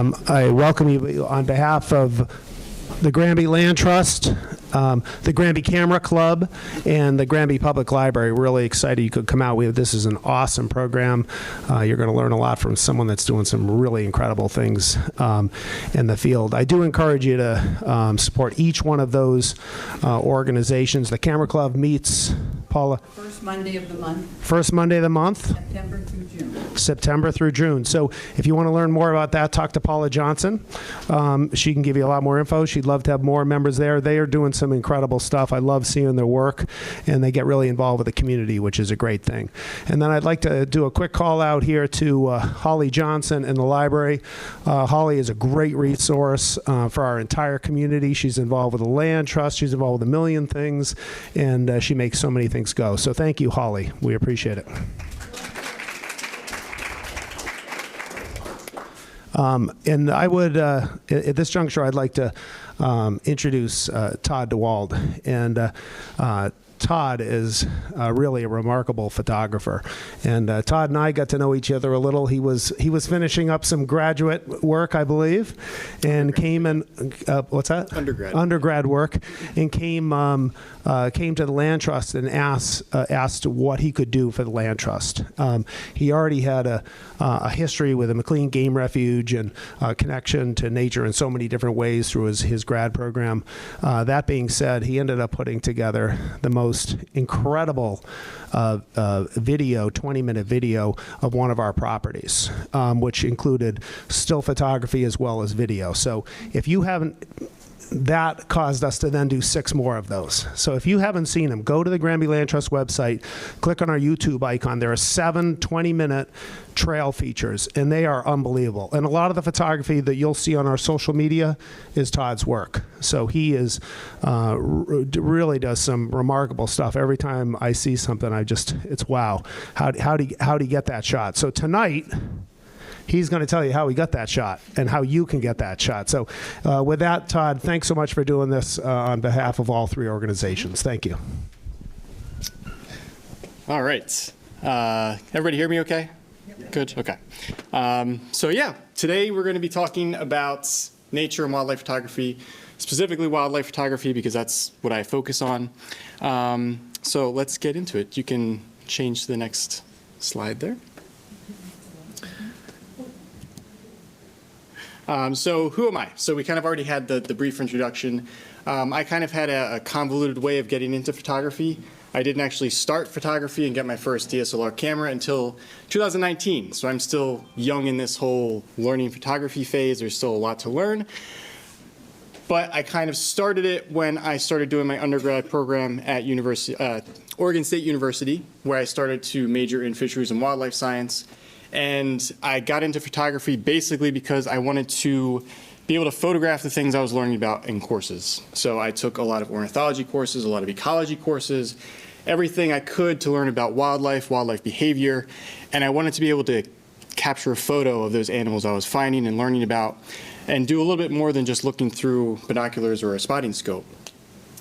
I welcome you on behalf of the Granby Land Trust, the Granby Camera Club, and the Granby Public Library. Really excited you could come out. This is an awesome program. You're going to learn a lot from someone that's doing some really incredible things in the field. I do encourage you to support each one of those organizations. The Camera Club meets, Paula? First Monday of the month. First Monday of the month? September through June. September through June. So if you want to learn more about that, talk to Paula Johnson. She can give you a lot more info. She'd love to have more members there. They are doing some incredible stuff. I love seeing their work, and they get really involved with the community, which is a great thing. And then I'd like to do a quick call out here to Holly Johnson in the library. Holly is a great resource for our entire community. She's involved with the Land Trust. She's involved with a million things, and she makes so many things go. So thank you, Holly. We appreciate it. And I would, at this juncture, I'd like to introduce Todd DeWald. And Todd is really a remarkable photographer. And Todd and I got to know each other a little. He was finishing up some graduate work, I believe, and came and what's that? Undergrad work, and came to the Land Trust and asked what he could do for the Land Trust. He already had a history with the McLean Game Refuge and connection to nature in so many different ways through his grad program. That being said, he ended up putting together the most incredible video, 20-minute video of one of our properties, which included still photography as well as video. So if you haven't, that caused us to then do 6 more of those. So if you haven't seen them, go to the Granby Land Trust website, click on our YouTube icon. There are 7 20-minute trail features, and they are unbelievable. And a lot of the photography that you'll see on our social media is Todd's work. So he is really does some remarkable stuff. Every time I see something, it's wow. How'd he get that shot? So tonight, he's going to tell you how he got that shot and how you can get that shot. So with that, Todd, thanks so much for doing this on behalf of all 3 organizations. Thank you. All right. Everybody hear me okay? Yep. Good. Okay. So yeah, today we're going to be talking about nature and wildlife photography, specifically wildlife photography, because that's what I focus on. So let's get into it. You can change to the next slide there. So who am I? So we kind of already had the brief introduction. I kind of had a convoluted way of getting into photography. I didn't actually start photography and get my first DSLR camera until 2019. So I'm still young in this whole learning photography phase. There's still a lot to learn. But I kind of started it when I started doing my undergrad program at Oregon State University, where I started to major in fisheries and wildlife science. And I got into photography basically because I wanted to be able to photograph the things I was learning about in courses. So I took a lot of ornithology courses, a lot of ecology courses, everything I could to learn about wildlife behavior, and I wanted to be able to capture a photo of those animals I was finding and learning about, and do a little bit more than just looking through binoculars or a spotting scope.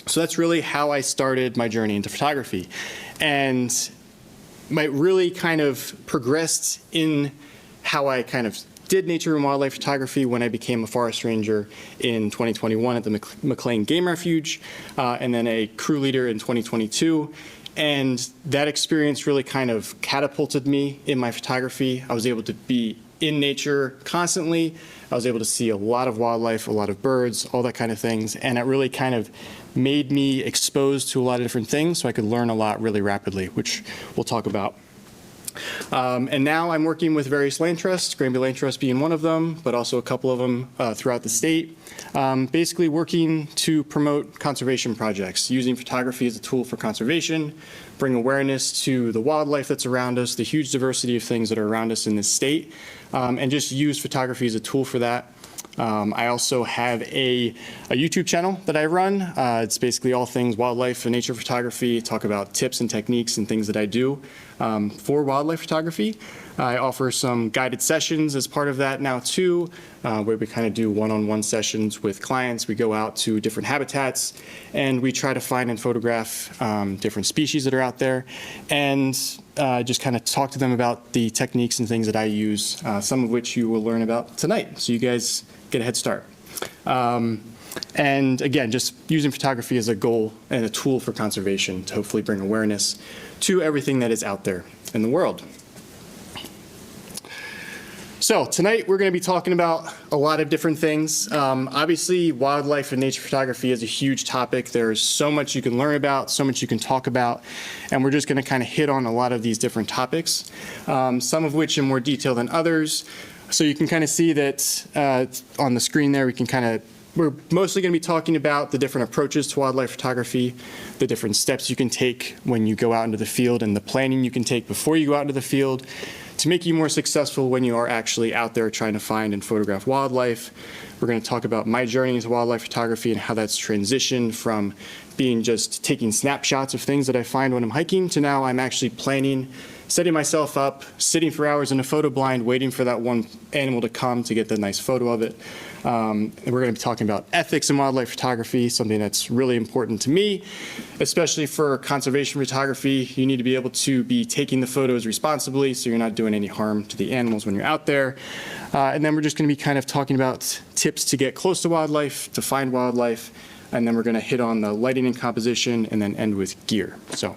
So that's really how I started my journey into photography. And I really kind of progressed in how I kind of did nature and wildlife photography when I became a forest ranger in 2021 at the McLean Game Refuge, and then a crew leader in 2022. And that experience really kind of catapulted me in my photography. I was able to be in nature constantly. I was able to see a lot of wildlife, a lot of birds, all that kind of things. And it really kind of made me exposed to a lot of different things so I could learn a lot really rapidly, which we'll talk about. And now I'm working with various land trusts, Granby Land Trust being one of them, but also a couple of them throughout the state, basically working to promote conservation projects, using photography as a tool for conservation, bring awareness to the wildlife that's around us, the huge diversity of things that are around us in this state, and just use photography as a tool for that. I also have a YouTube channel that I run. It's basically all things wildlife and nature photography, talk about tips and techniques and things that I do for wildlife photography. I offer some guided sessions as part of that now too, where we kind of do one-on-one sessions with clients. We go out to different habitats and we try to find and photograph different species that are out there, and just kind of talk to them about the techniques and things that I use, some of which you will learn about tonight. So you guys get a head start. And again, just using photography as a goal and a tool for conservation to hopefully bring awareness to everything that is out there in the world. So tonight we're going to be talking about a lot of different things. Obviously, wildlife and nature photography is a huge topic. There's so much you can learn about, so much you can talk about, and we're just going to kind of hit on a lot of these different topics, some of which in more detail than others. So you can kind of see that on the screen there, we're mostly going to be talking about the different approaches to wildlife photography, the different steps you can take when you go out into the field, and the planning you can take before you go out into the field to make you more successful when you are actually out there trying to find and photograph wildlife. We're going to talk about my journey into wildlife photography and how that's transitioned from being just taking snapshots of things that I find when I'm hiking to now I'm actually planning, setting myself up, sitting for hours in a photo blind, waiting for that one animal to come to get the nice photo of it. And we're going to be talking about ethics in wildlife photography, something that's really important to me, especially for conservation photography. You need to be able to be taking the photos responsibly so you're not doing any harm to the animals when you're out there. And then we're just going to be kind of talking about tips to get close to wildlife, to find wildlife, and then we're going to hit on the lighting and composition and then end with gear. So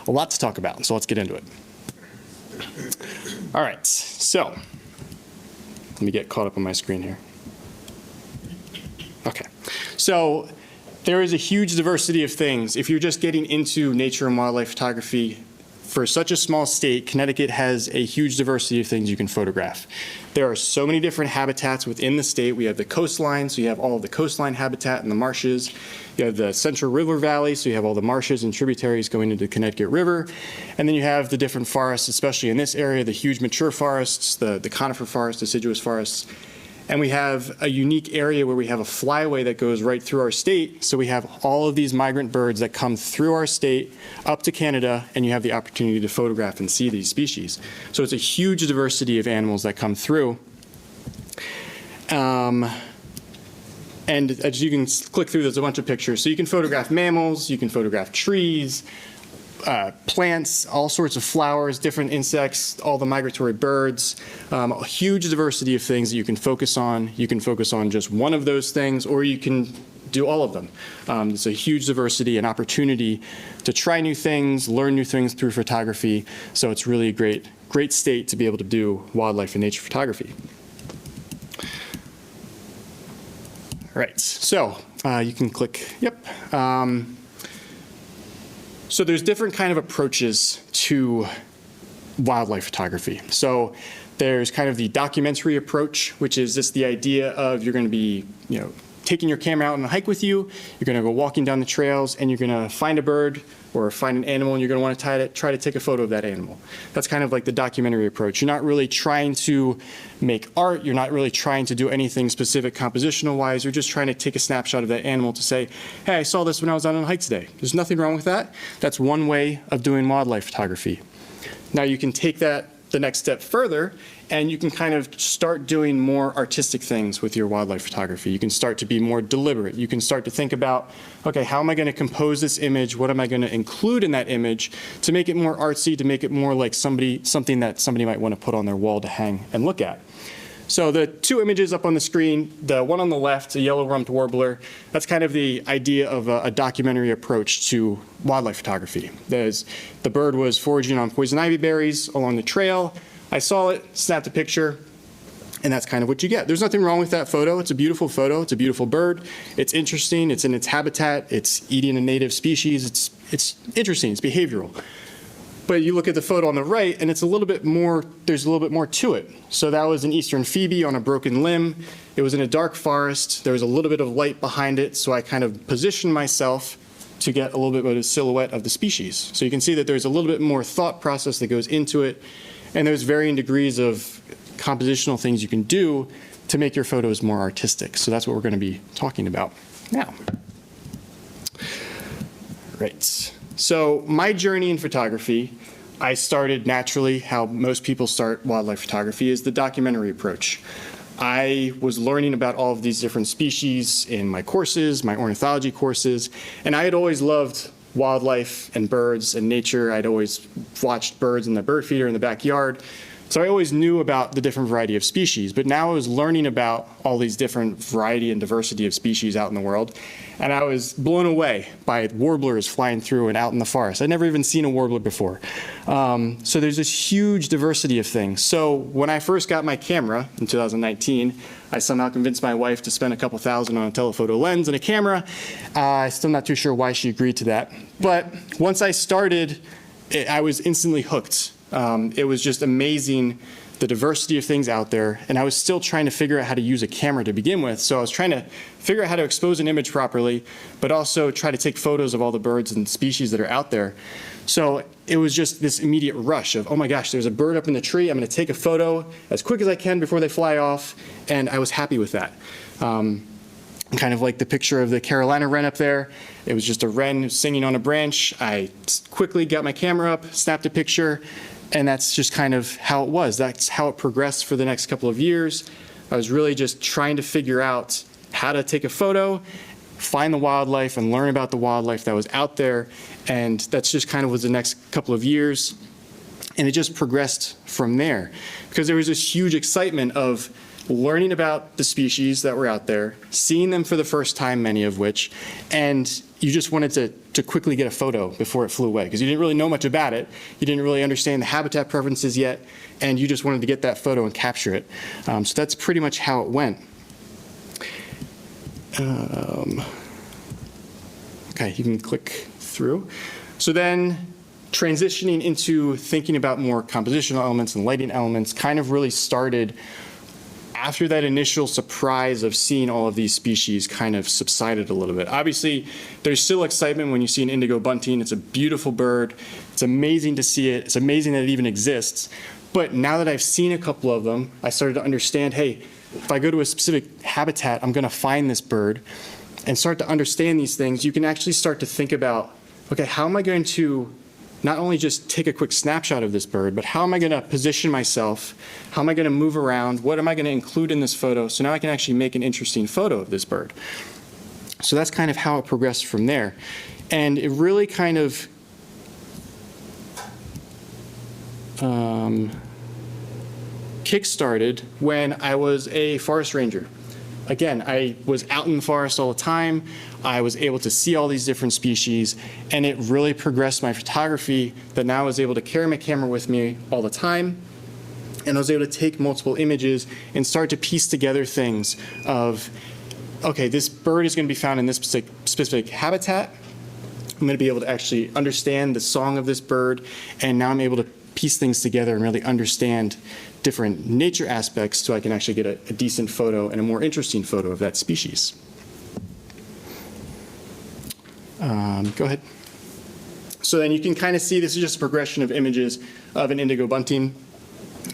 a lot to talk about, so let's get into it. All right, so let me get caught up on my screen here. Okay, so there is a huge diversity of things. If you're just getting into nature and wildlife photography, for such a small state, Connecticut has a huge diversity of things you can photograph. There are so many different habitats within the state. We have the coastline, so you have all of the coastline habitat and the marshes. You have the Central River Valley, so you have all the marshes and tributaries going into the Connecticut River. And then you have the different forests, especially in this area, the huge mature forests, the conifer forests, deciduous forests. And we have a unique area where we have a flyway that goes right through our state. So we have all of these migrant birds that come through our state up to Canada, and you have the opportunity to photograph and see these species. So it's a huge diversity of animals that come through. And as you can click through, there's a bunch of pictures. So you can photograph mammals, you can photograph trees, plants, all sorts of flowers, different insects, all the migratory birds, a huge diversity of things that you can focus on. You can focus on just one of those things, or you can do all of them. It's a huge diversity and opportunity to try new things, learn new things through photography. So it's really a great state to be able to do wildlife and nature photography. All right, so you can click, yep. So there's different kind of approaches to wildlife photography. So there's kind of the documentary approach, which is just the idea of you're going to be, taking your camera out on a hike with you. You're going to go walking down the trails, and you're going to find a bird or find an animal, and you're going to want to try to take a photo of that animal. That's kind of like the documentary approach. You're not really trying to make art. You're not really trying to do anything specific compositional-wise. You're just trying to take a snapshot of that animal to say, hey, I saw this when I was out on a hike today. There's nothing wrong with that. That's one way of doing wildlife photography. Now you can take that the next step further, and you can kind of start doing more artistic things with your wildlife photography. You can start to be more deliberate. You can start to think about, okay, how am I going to compose this image? What am I going to include in that image to make it more artsy, to make it more like something that somebody might want to put on their wall to hang and look at? So the two images up on the screen, the one on the left, a yellow-rumped warbler, that's kind of the idea of a documentary approach to wildlife photography. The bird was foraging on poison ivy berries along the trail. I saw it, snapped a picture, and that's kind of what you get. There's nothing wrong with that photo. It's a beautiful photo. It's a beautiful bird. It's interesting. It's in its habitat. It's eating a native species. It's interesting. It's behavioral. But you look at the photo on the right, and it's a little bit more, there's a little bit more to it. So that was an eastern phoebe on a broken limb. It was in a dark forest. There was a little bit of light behind it, so I kind of positioned myself to get a little bit of a silhouette of the species. So you can see that there's a little bit more thought process that goes into it, and there's varying degrees of compositional things you can do to make your photos more artistic. So that's what we're going to be talking about now. Right. So my journey in photography, I started naturally how most people start wildlife photography is the documentary approach. I was learning about all of these different species in my courses, my ornithology courses, and I had always loved wildlife and birds and nature. I'd always watched birds in the bird feeder in the backyard. So I always knew about the different variety of species, but now I was learning about all these different variety and diversity of species out in the world, and I was blown away by warblers flying through and out in the forest. I'd never even seen a warbler before. So there's this huge diversity of things. So when I first got my camera in 2019, I somehow convinced my wife to spend a couple $1,000 on a telephoto lens and a camera. I'm still not too sure why she agreed to that. But once I started, I was instantly hooked. It was just amazing, the diversity of things out there, and I was still trying to figure out how to use a camera to begin with. So I was trying to figure out how to expose an image properly, but also try to take photos of all the birds and species that are out there. So it was just this immediate rush of, oh my gosh, there's a bird up in the tree. I'm going to take a photo as quick as I can before they fly off, and I was happy with that. Kind of like the picture of the Carolina wren up there. It was just a wren singing on a branch. I quickly got my camera up, snapped a picture, and that's just kind of how it was. That's how it progressed for the next couple of years. I was really just trying to figure out how to take a photo, find the wildlife, and learn about the wildlife that was out there. And that's just kind of was the next couple of years. And it just progressed from there, because there was this huge excitement of learning about the species that were out there, seeing them for the first time, many of which, and you just wanted to quickly get a photo before it flew away, because you didn't really know much about it. You didn't really understand the habitat preferences yet, and you just wanted to get that photo and capture it. So that's pretty much how it went. Okay, you can click through. So then transitioning into thinking about more compositional elements and lighting elements kind of really started after that initial surprise of seeing all of these species kind of subsided a little bit. Obviously, there's still excitement when you see an indigo bunting. It's a beautiful bird. It's amazing to see it. It's amazing that it even exists. But now that I've seen a couple of them, I started to understand, hey, if I go to a specific habitat, I'm going to find this bird, and start to understand these things. You can actually start to think about, okay, how am I going to not only just take a quick snapshot of this bird, but how am I going to position myself? How am I going to move around? What am I going to include in this photo? So now I can actually make an interesting photo of this bird. So that's kind of how it progressed from there. And it really kind of kick-started when I was a forest ranger. Again, I was out in the forest all the time. I was able to see all these different species, and it really progressed my photography that now I was able to carry my camera with me all the time, and I was able to take multiple images and start to piece together things of, okay, this bird is going to be found in this specific habitat. I'm going to be able to actually understand the song of this bird, and now I'm able to piece things together and really understand different nature aspects so I can actually get a decent photo and a more interesting photo of that species. Go ahead. So then you can kind of see this is just a progression of images of an indigo bunting.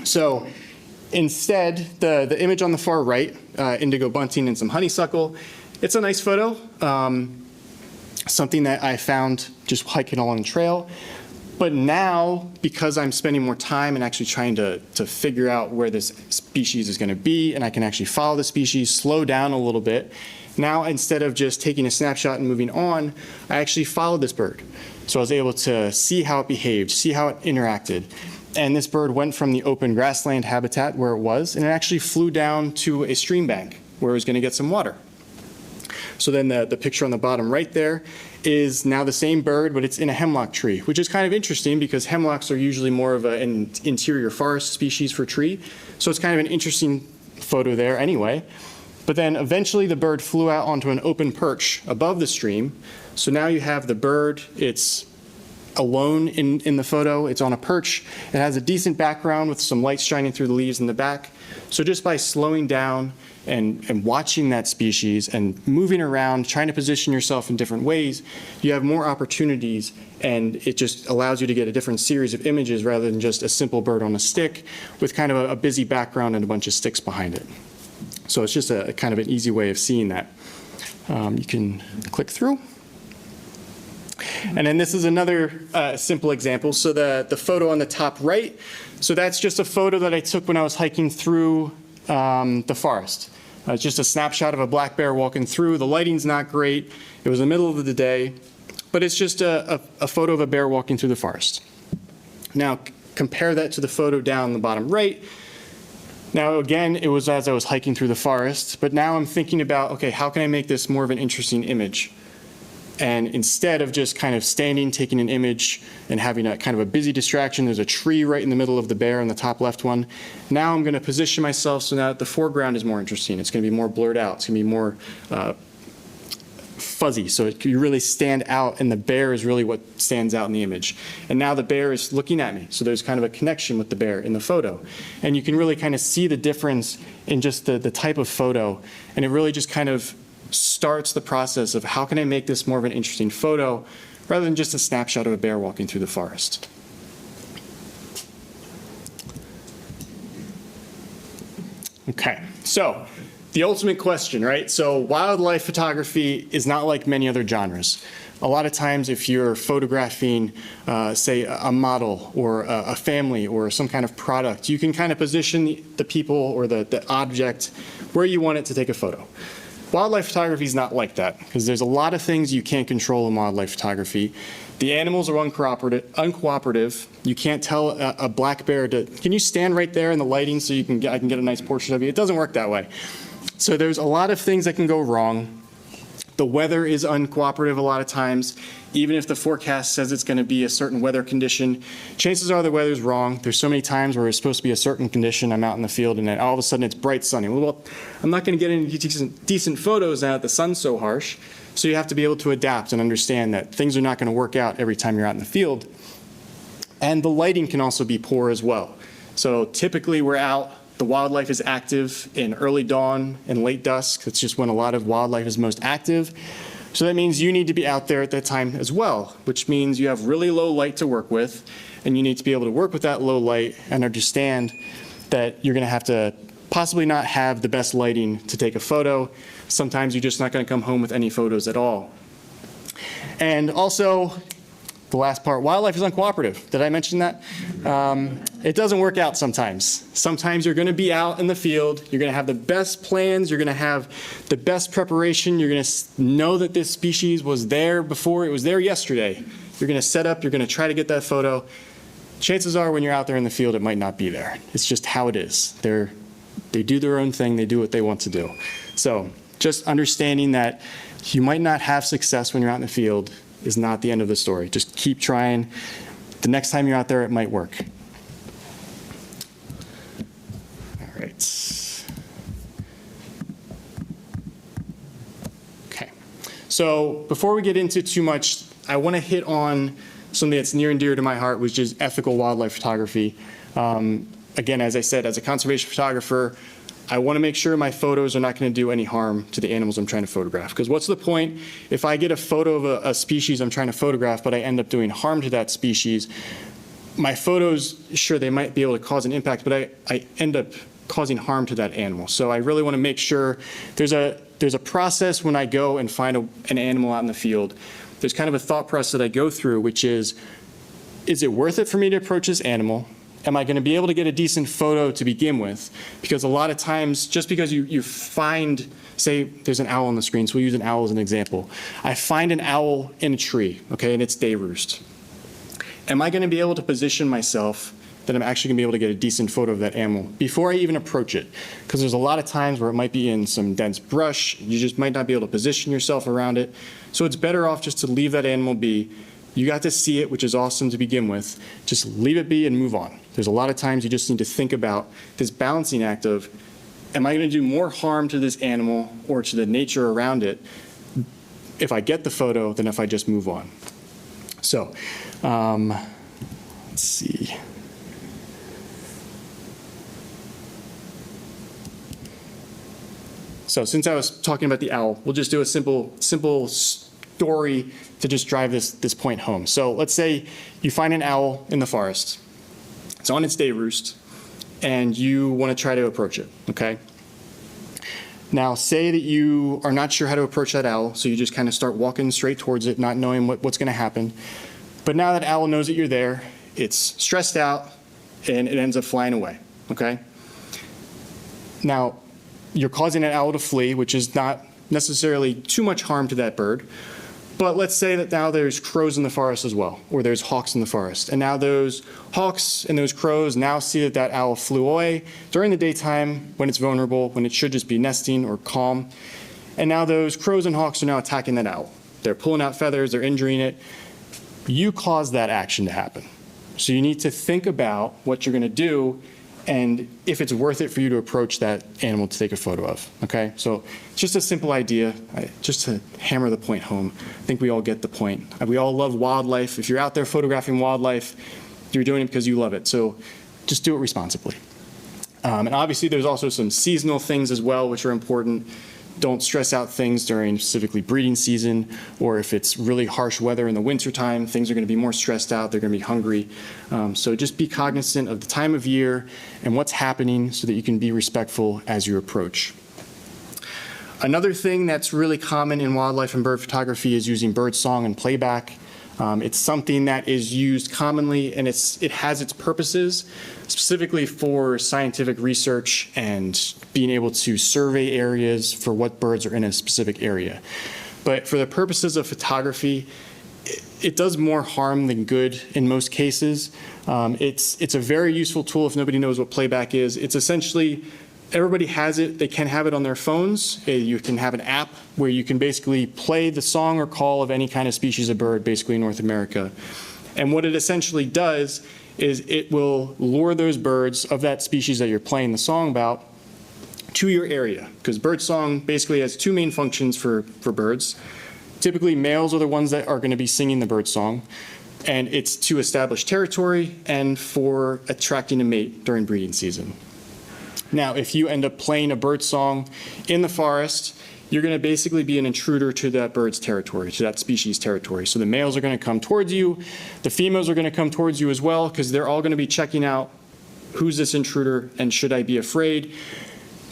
So instead, the image on the far right, indigo bunting and some honeysuckle, it's a nice photo. Something that I found just hiking along the trail. But now, because I'm spending more time and actually trying to figure out where this species is going to be, and I can actually follow the species, slow down a little bit, now instead of just taking a snapshot and moving on, I actually followed this bird. So I was able to see how it behaved, see how it interacted. And this bird went from the open grassland habitat where it was, and it actually flew down to a stream bank where it was going to get some water. So then the picture on the bottom right there is now the same bird, but it's in a hemlock tree, which is kind of interesting because hemlocks are usually more of an interior forest species for tree. So it's kind of an interesting photo there anyway. But then eventually the bird flew out onto an open perch above the stream. So now you have the bird, it's alone in the photo, it's on a perch. It has a decent background with some light shining through the leaves in the back. So just by slowing down and watching that species and moving around, trying to position yourself in different ways, you have more opportunities, and it just allows you to get a different series of images rather than just a simple bird on a stick with kind of a busy background and a bunch of sticks behind it. So it's just a kind of an easy way of seeing that. You can click through. And then this is another simple example. So the photo on the top right, so that's just a photo that I took when I was hiking through the forest. It's just a snapshot of a black bear walking through. The lighting's not great. It was the middle of the day, but it's just a photo of a bear walking through the forest. Now, compare that to the photo down the bottom right. Now, again, it was as I was hiking through the forest, but now I'm thinking about, okay, how can I make this more of an interesting image? And instead of just kind of standing, taking an image, and having a kind of a busy distraction, there's a tree right in the middle of the bear on the top left one. Now I'm going to position myself so now the foreground is more interesting. It's going to be more blurred out. It's going to be more fuzzy, so you really stand out, and the bear is really what stands out in the image. And now the bear is looking at me, so there's kind of a connection with the bear in the photo. And you can really kind of see the difference in just the type of photo, and it really just kind of starts the process of how can I make this more of an interesting photo rather than just a snapshot of a bear walking through the forest. Okay, so the ultimate question, right? So wildlife photography is not like many other genres. A lot of times if you're photographing, say, a model or a family or some kind of product, you can kind of position the people or the object where you want it to take a photo. Wildlife photography is not like that because there's a lot of things you can't control in wildlife photography. The animals are uncooperative. You can't tell a black bear to, can you stand right there in the lighting so I can get a nice portrait of you? It doesn't work that way. So there's a lot of things that can go wrong. The weather is uncooperative a lot of times. Even if the forecast says it's going to be a certain weather condition, chances are the weather's wrong. There's so many times where it's supposed to be a certain condition, I'm out in the field, and then all of a sudden it's bright sunny. Well, I'm not going to get any decent photos now that the sun's so harsh. So you have to be able to adapt and understand that things are not going to work out every time you're out in the field. And the lighting can also be poor as well. So typically we're out, the wildlife is active in early dawn and late dusk. That's just when a lot of wildlife is most active. So that means you need to be out there at that time as well, which means you have really low light to work with, and you need to be able to work with that low light and understand that you're going to have to possibly not have the best lighting to take a photo. Sometimes you're just not going to come home with any photos at all. And also, the last part, wildlife is uncooperative. Did I mention that? It doesn't work out sometimes. Sometimes you're going to be out in the field, you're going to have the best plans, you're going to have the best preparation, you're going to know that this species was there before, it was there yesterday. You're going to set up, you're going to try to get that photo. Chances are when you're out there in the field, it might not be there. It's just how it is. They do their own thing, they do what they want to do. So just understanding that you might not have success when you're out in the field is not the end of the story. Just keep trying. The next time you're out there, it might work. All right. Okay. So before we get into too much, I want to hit on something that's near and dear to my heart, which is ethical wildlife photography. Again, as I said, as a conservation photographer, I want to make sure my photos are not going to do any harm to the animals I'm trying to photograph. Because what's the point if I get a photo of a species I'm trying to photograph, but I end up doing harm to that species? My photos, sure, they might be able to cause an impact, but I end up causing harm to that animal. So I really want to make sure there's a process when I go and find an animal out in the field. There's kind of a thought process that I go through, which is it worth it for me to approach this animal? Am I going to be able to get a decent photo to begin with? Because a lot of times, just because you find, say there's an owl on the screen, so we'll use an owl as an example. I find an owl in a tree, okay, and it's day roost. Am I going to be able to position myself that I'm actually going to be able to get a decent photo of that animal before I even approach it? Because there's a lot of times where it might be in some dense brush, you just might not be able to position yourself around it. So it's better off just to leave that animal be. You got to see it, which is awesome to begin with. Just leave it be and move on. There's a lot of times you just need to think about this balancing act of, am I going to do more harm to this animal or to the nature around it if I get the photo than if I just move on? So, let's see. So since I was talking about the owl, we'll just do a simple story to just drive this point home. So let's say you find an owl in the forest. It's on its day roost, and you want to try to approach it, okay? Now, say that you are not sure how to approach that owl, so you just kind of start walking straight towards it, not knowing what's going to happen. But now that owl knows that you're there, it's stressed out, and it ends up flying away, okay? Now, you're causing that owl to flee, which is not necessarily too much harm to that bird. But let's say that now there's crows in the forest as well, or there's hawks in the forest. And now those hawks and those crows now see that that owl flew away during the daytime when it's vulnerable, when it should just be nesting or calm. And now those crows and hawks are now attacking that owl. They're pulling out feathers, they're injuring it. You caused that action to happen. So you need to think about what you're going to do and if it's worth it for you to approach that animal to take a photo of, okay? So just a simple idea, just to hammer the point home. I think we all get the point. We all love wildlife. If you're out there photographing wildlife, you're doing it because you love it. So just do it responsibly. And obviously there's also some seasonal things as well, which are important. Don't stress out things during specifically breeding season, or if it's really harsh weather in the wintertime, things are going to be more stressed out, they're going to be hungry. So just be cognizant of the time of year and what's happening so that you can be respectful as you approach. Another thing that's really common in wildlife and bird photography is using bird song and playback. It's something that is used commonly, and it has its purposes, specifically for scientific research and being able to survey areas for what birds are in a specific area. But for the purposes of photography, it does more harm than good in most cases. It's a very useful tool if nobody knows what playback is. It's essentially, everybody has it. They can have it on their phones. You can have an app where you can basically play the song or call of any kind of species of bird, basically in North America. And what it essentially does is it will lure those birds of that species that you're playing the song about to your area. Because bird song basically has two main functions for birds. Typically, males are the ones that are going to be singing the bird song. And it's to establish territory and for attracting a mate during breeding season. Now, if you end up playing a bird song in the forest, you're going to basically be an intruder to that bird's territory, to that species' territory. So the males are going to come towards you. The females are going to come towards you as well, because they're all going to be checking out who's this intruder and should I be afraid.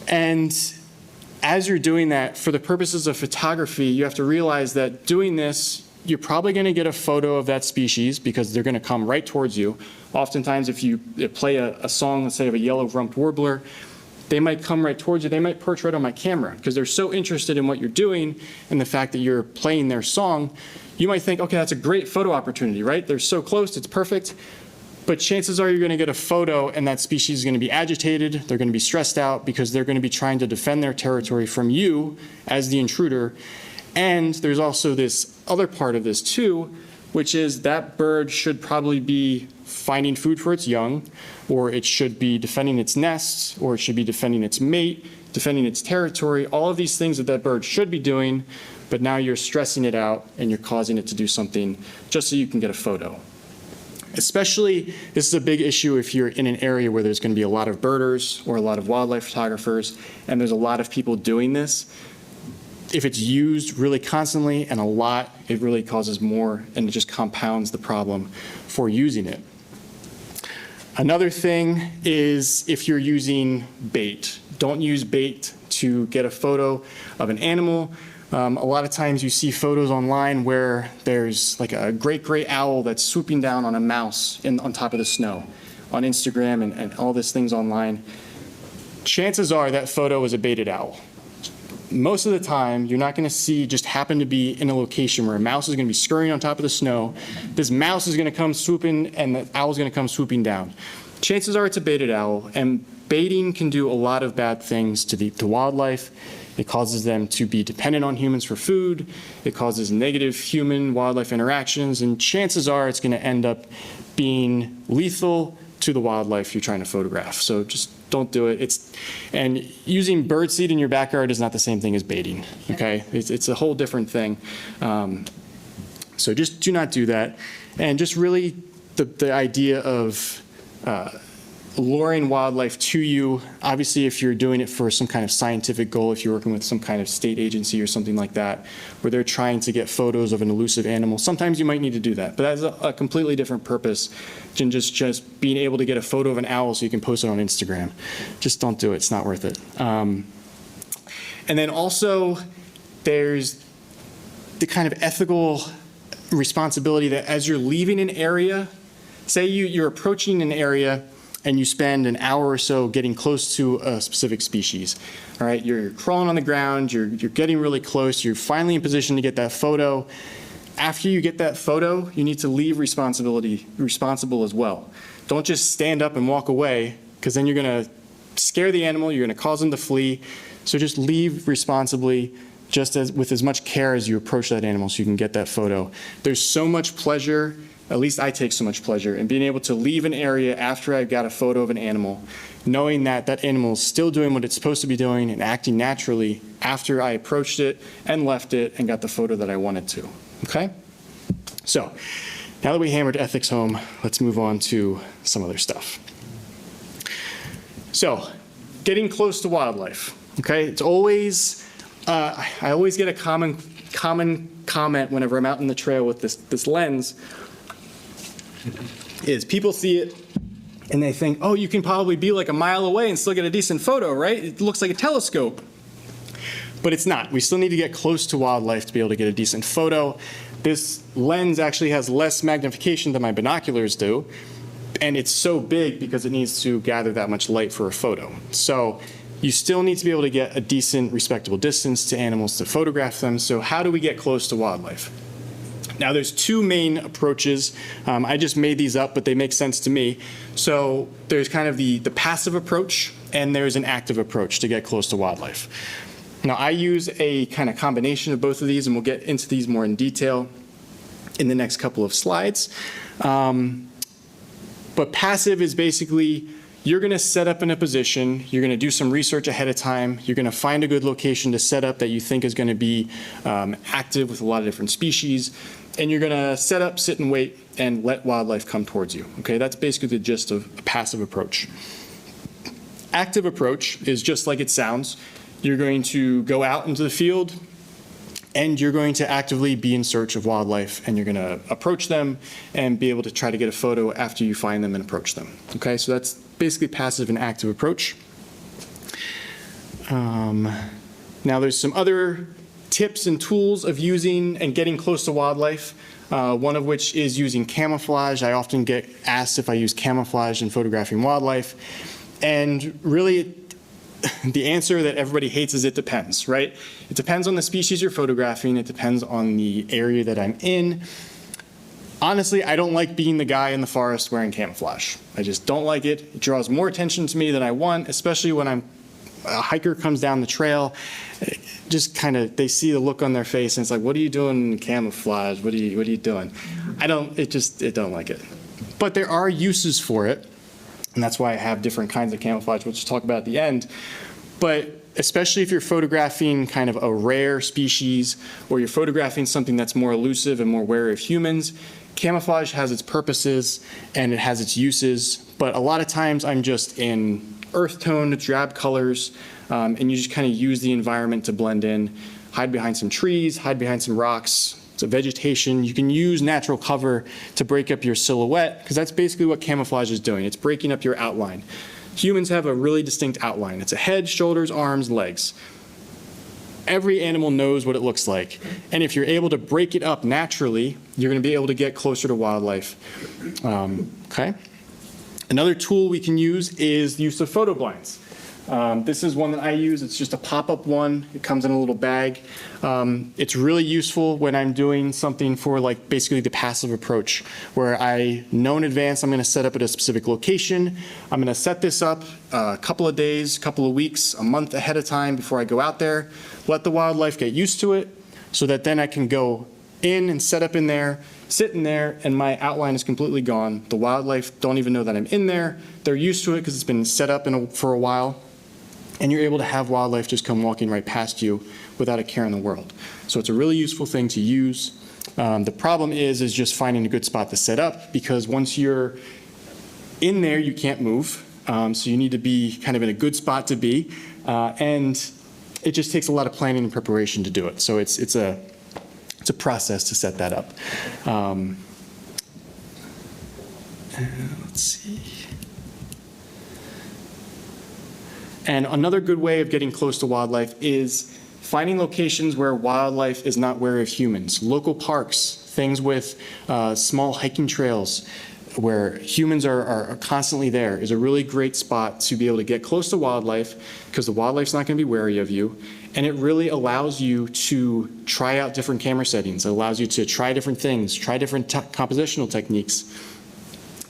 And as you're doing that, for the purposes of photography, you have to realize that doing this, you're probably going to get a photo of that species because they're going to come right towards you. Oftentimes, if you play a song, let's say of a yellow-rumped warbler, they might come right towards you. They might perch right on my camera because they're so interested in what you're doing and the fact that you're playing their song. You might think, okay, that's a great photo opportunity, right? They're so close, it's perfect. But chances are you're going to get a photo and that species is going to be agitated. They're going to be stressed out because they're going to be trying to defend their territory from you as the intruder. And there's also this other part of this too, which is that bird should probably be finding food for its young, or it should be defending its nest, or it should be defending its mate, defending its territory, all of these things that that bird should be doing, but now you're stressing it out and you're causing it to do something just so you can get a photo. Especially, this is a big issue if you're in an area where there's going to be a lot of birders or a lot of wildlife photographers, and there's a lot of people doing this. If it's used really constantly and a lot, it really causes more and it just compounds the problem for using it. Another thing is if you're using bait. Don't use bait to get a photo of an animal. A lot of times you see photos online where there's like a great gray owl that's swooping down on a mouse on top of the snow on Instagram and all these things online. Chances are that photo is a baited owl. Most of the time, you're not going to see just happen to be in a location where a mouse is going to be scurrying on top of the snow. This mouse is going to come swooping, and the owl is going to come swooping down. Chances are it's a baited owl, and baiting can do a lot of bad things to wildlife. It causes them to be dependent on humans for food. It causes negative human-wildlife interactions, and chances are it's going to end up being lethal to the wildlife you're trying to photograph. So just don't do it. And using birdseed in your backyard is not the same thing as baiting, okay? It's a whole different thing. So just do not do that. And just really the idea of luring wildlife to you, obviously if you're doing it for some kind of scientific goal, if you're working with some kind of state agency or something like that, where they're trying to get photos of an elusive animal, sometimes you might need to do that. But that's a completely different purpose than just being able to get a photo of an owl so you can post it on Instagram. Just don't do it. It's not worth it. And then also there's the kind of ethical responsibility that as you're leaving an area, say you're approaching an area and you spend an hour or so getting close to a specific species. All right, you're crawling on the ground, you're getting really close, you're finally in position to get that photo. After you get that photo, you need to leave responsible as well. Don't just stand up and walk away, because then you're going to scare the animal, you're going to cause them to flee. So just leave responsibly, just with as much care as you approach that animal so you can get that photo. There's so much pleasure, at least I take so much pleasure, in being able to leave an area after I've got a photo of an animal, knowing that that animal is still doing what it's supposed to be doing and acting naturally after I approached it and left it and got the photo that I wanted to. Okay? So, now that we hammered ethics home, let's move on to some other stuff. So, getting close to wildlife. Okay? It's always, I always get a common comment whenever I'm out in the trail with this lens, is people see it and they think, oh, you can probably be like a mile away and still get a decent photo, right? It looks like a telescope. But it's not. We still need to get close to wildlife to be able to get a decent photo. This lens actually has less magnification than my binoculars do, and it's so big because it needs to gather that much light for a photo. So you still need to be able to get a decent, respectable distance to animals to photograph them. So how do we get close to wildlife? Now, there's two main approaches. I just made these up, but they make sense to me. So there's kind of the passive approach, and there's an active approach to get close to wildlife. Now, I use a kind of combination of both of these, and we'll get into these more in detail in the next couple of slides. But passive is basically, you're going to set up in a position, you're going to do some research ahead of time, you're going to find a good location to set up that you think is going to be active with a lot of different species, and you're going to set up, sit and wait, and let wildlife come towards you. Okay, that's basically the gist of a passive approach. Active approach is just like it sounds. You're going to go out into the field, and you're going to actively be in search of wildlife, and you're going to approach them and be able to try to get a photo after you find them and approach them. Okay, so that's basically passive and active approach. Now there's some other tips and tools of using and getting close to wildlife, one of which is using camouflage. I often get asked if I use camouflage in photographing wildlife, and really the answer that everybody hates is it depends, right? It depends on the species you're photographing. It depends on the area that I'm in. Honestly, I don't like being the guy in the forest wearing camouflage. I just don't like it. It draws more attention to me than I want, especially when a hiker comes down the trail. Just kind of, they see the look on their face and it's like, what are you doing in camouflage? What are you doing? I don't like it. But there are uses for it. And that's why I have different kinds of camouflage, which we'll talk about at the end. But especially if you're photographing kind of a rare species, or you're photographing something that's more elusive and more wary of humans, camouflage has its purposes and it has its uses. But a lot of times I'm just in earth tone, drab colors, and you just kind of use the environment to blend in, hide behind some trees, hide behind some rocks. So vegetation, you can use natural cover to break up your silhouette, because that's basically what camouflage is doing. It's breaking up your outline. Humans have a really distinct outline. It's a head, shoulders, arms, legs. Every animal knows what it looks like. And if you're able to break it up naturally, you're going to be able to get closer to wildlife. Okay? Another tool we can use is the use of photo blinds. This is one that I use. It's just a pop-up one. It comes in a little bag. It's really useful when I'm doing something for like basically the passive approach, where I know in advance I'm going to set up at a specific location. I'm going to set this up a couple of days, couple of weeks, a month ahead of time before I go out there. Let the wildlife get used to it so that then I can go in and set up in there, sit in there, and my outline is completely gone. The wildlife don't even know that I'm in there. They're used to it because it's been set up for a while. And you're able to have wildlife just come walking right past you without a care in the world. So it's a really useful thing to use. The problem is just finding a good spot to set up, because once you're in there, you can't move. So you need to be kind of in a good spot to be. And it just takes a lot of planning and preparation to do it. So it's a process to set that up. Let's see. And another good way of getting close to wildlife is finding locations where wildlife is not wary of humans. Local parks, things with small hiking trails where humans are constantly there is a really great spot to be able to get close to wildlife because the wildlife's not going to be wary of you. And it really allows you to try out different camera settings. It allows you to try different things, try different compositional techniques.